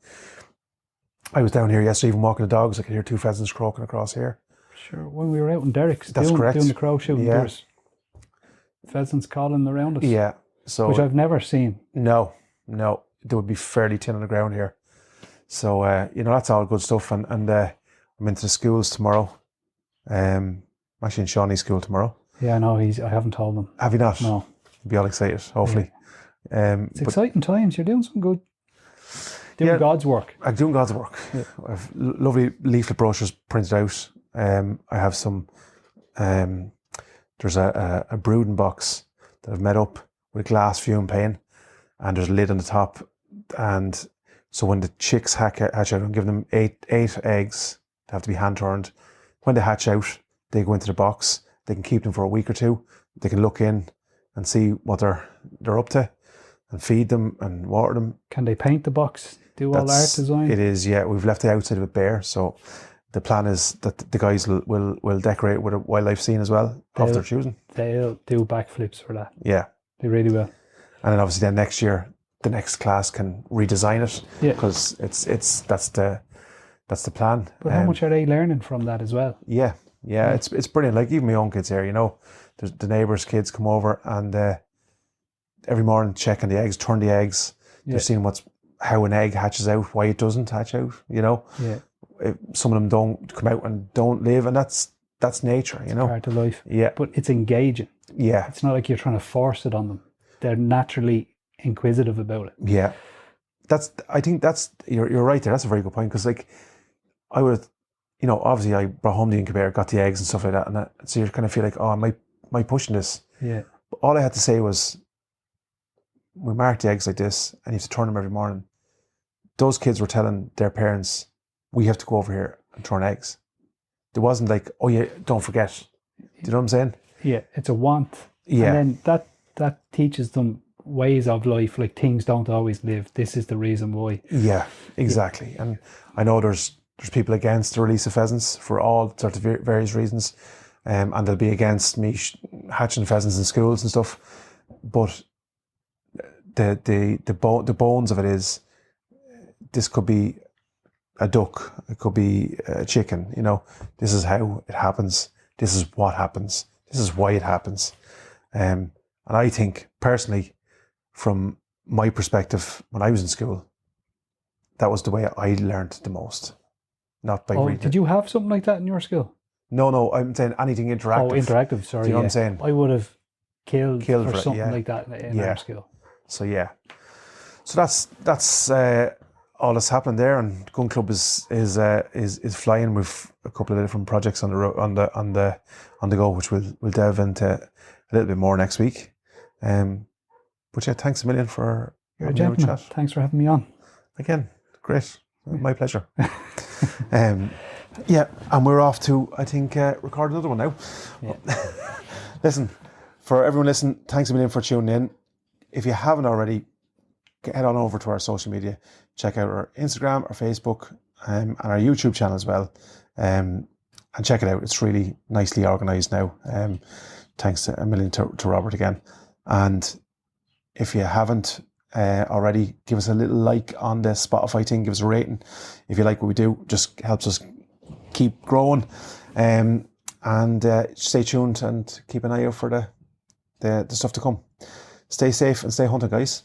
I was down here yesterday, even walking the dogs. I could hear 2 pheasants croaking across here. Sure, when we were out in Derrick's doing the crow shooting, there was pheasants calling around us. Yeah, so which I've never seen. No, they would be fairly thin on the ground here. So that's all good stuff. And I'm into the schools tomorrow. I'm actually in Shawnee's school tomorrow. Yeah, I know. I haven't told them. Have you not? No. You'll be all excited, hopefully. It's exciting times. You're doing some good. God's work. I'm doing God's work. Yeah. I have lovely leaflet brochures printed out. I have some. There's a brooding box that I've made up with a glass fume pane, and there's a lid on the top. And so when the chicks hatch out, I'm giving them eight eggs. They have to be hand turned. When they hatch out, they go into the box. They can keep them for a week or 2. They can look in and see what they're up to, and feed them and water them. Can they paint the box? Do all art design? It is, yeah. We've left the outside of it bare, so the plan is that the guys will decorate with a wildlife scene as well of their choosing. They'll do backflips for that. Yeah, they really will. And then obviously, next year the next class can redesign it. Yeah, because that's the plan. But how much are they learning from that as well? Yeah. It's brilliant. Like even my own kids here, the neighbours' kids come over, and every morning checking the eggs, turn the eggs. They're seeing how an egg hatches out, why it doesn't hatch out. Yeah. Some of them don't come out and don't live, and that's nature. It's part of life. Yeah. But it's engaging. Yeah. It's not like you're trying to force it on them. They're naturally inquisitive about it. Yeah. I think you're right there. That's a very good point, because I would, obviously I brought home the incubator, got the eggs and stuff like that, and so you kind of feel like, oh, am I pushing this? Yeah. But all I had to say was, we mark the eggs like this, and you have to turn them every morning. Those kids were telling their parents, we have to go over here and turn eggs. It wasn't like, oh yeah, don't forget. Do you know what I'm saying? Yeah, it's a want. Yeah. And then that teaches them ways of life, like things don't always live. This is the reason why. Yeah, exactly. Yeah. And I know there's people against the release of pheasants for all sorts of various reasons, and they'll be against me hatching pheasants in schools and stuff. But the bones of it is, this could be a duck, it could be a chicken. This is how it happens. This is what happens. This is why it happens. And I think personally, from my perspective, when I was in school, that was the way I learned the most. Not by reading. Did you have something like that in your school? No, I'm saying anything interactive. Oh, interactive, sorry. Do you know what I'm saying? I would have killed for something yeah. like that in our school. So yeah. So that's all that's happening there, and Gun Club is flying with a couple of different projects on the go, which we'll delve into a little bit more next week. But yeah, thanks a million for You're a gentleman. Chat. Thanks for having me on. Again, great. My pleasure. Yeah, and we're off to, I think, record another one now. Yeah. Listen, for everyone listening, thanks a million for tuning in. If you haven't already, head on over to our social media. Check out our Instagram, our Facebook, and our YouTube channel as well. And check it out. It's really nicely organised now. Thanks a million to Robert again. And if you haven't already, give us a little like on the Spotify thing. Give us a rating. If you like what we do, just helps us keep growing. And stay tuned and keep an eye out for the stuff to come. Stay safe and stay hunting, guys.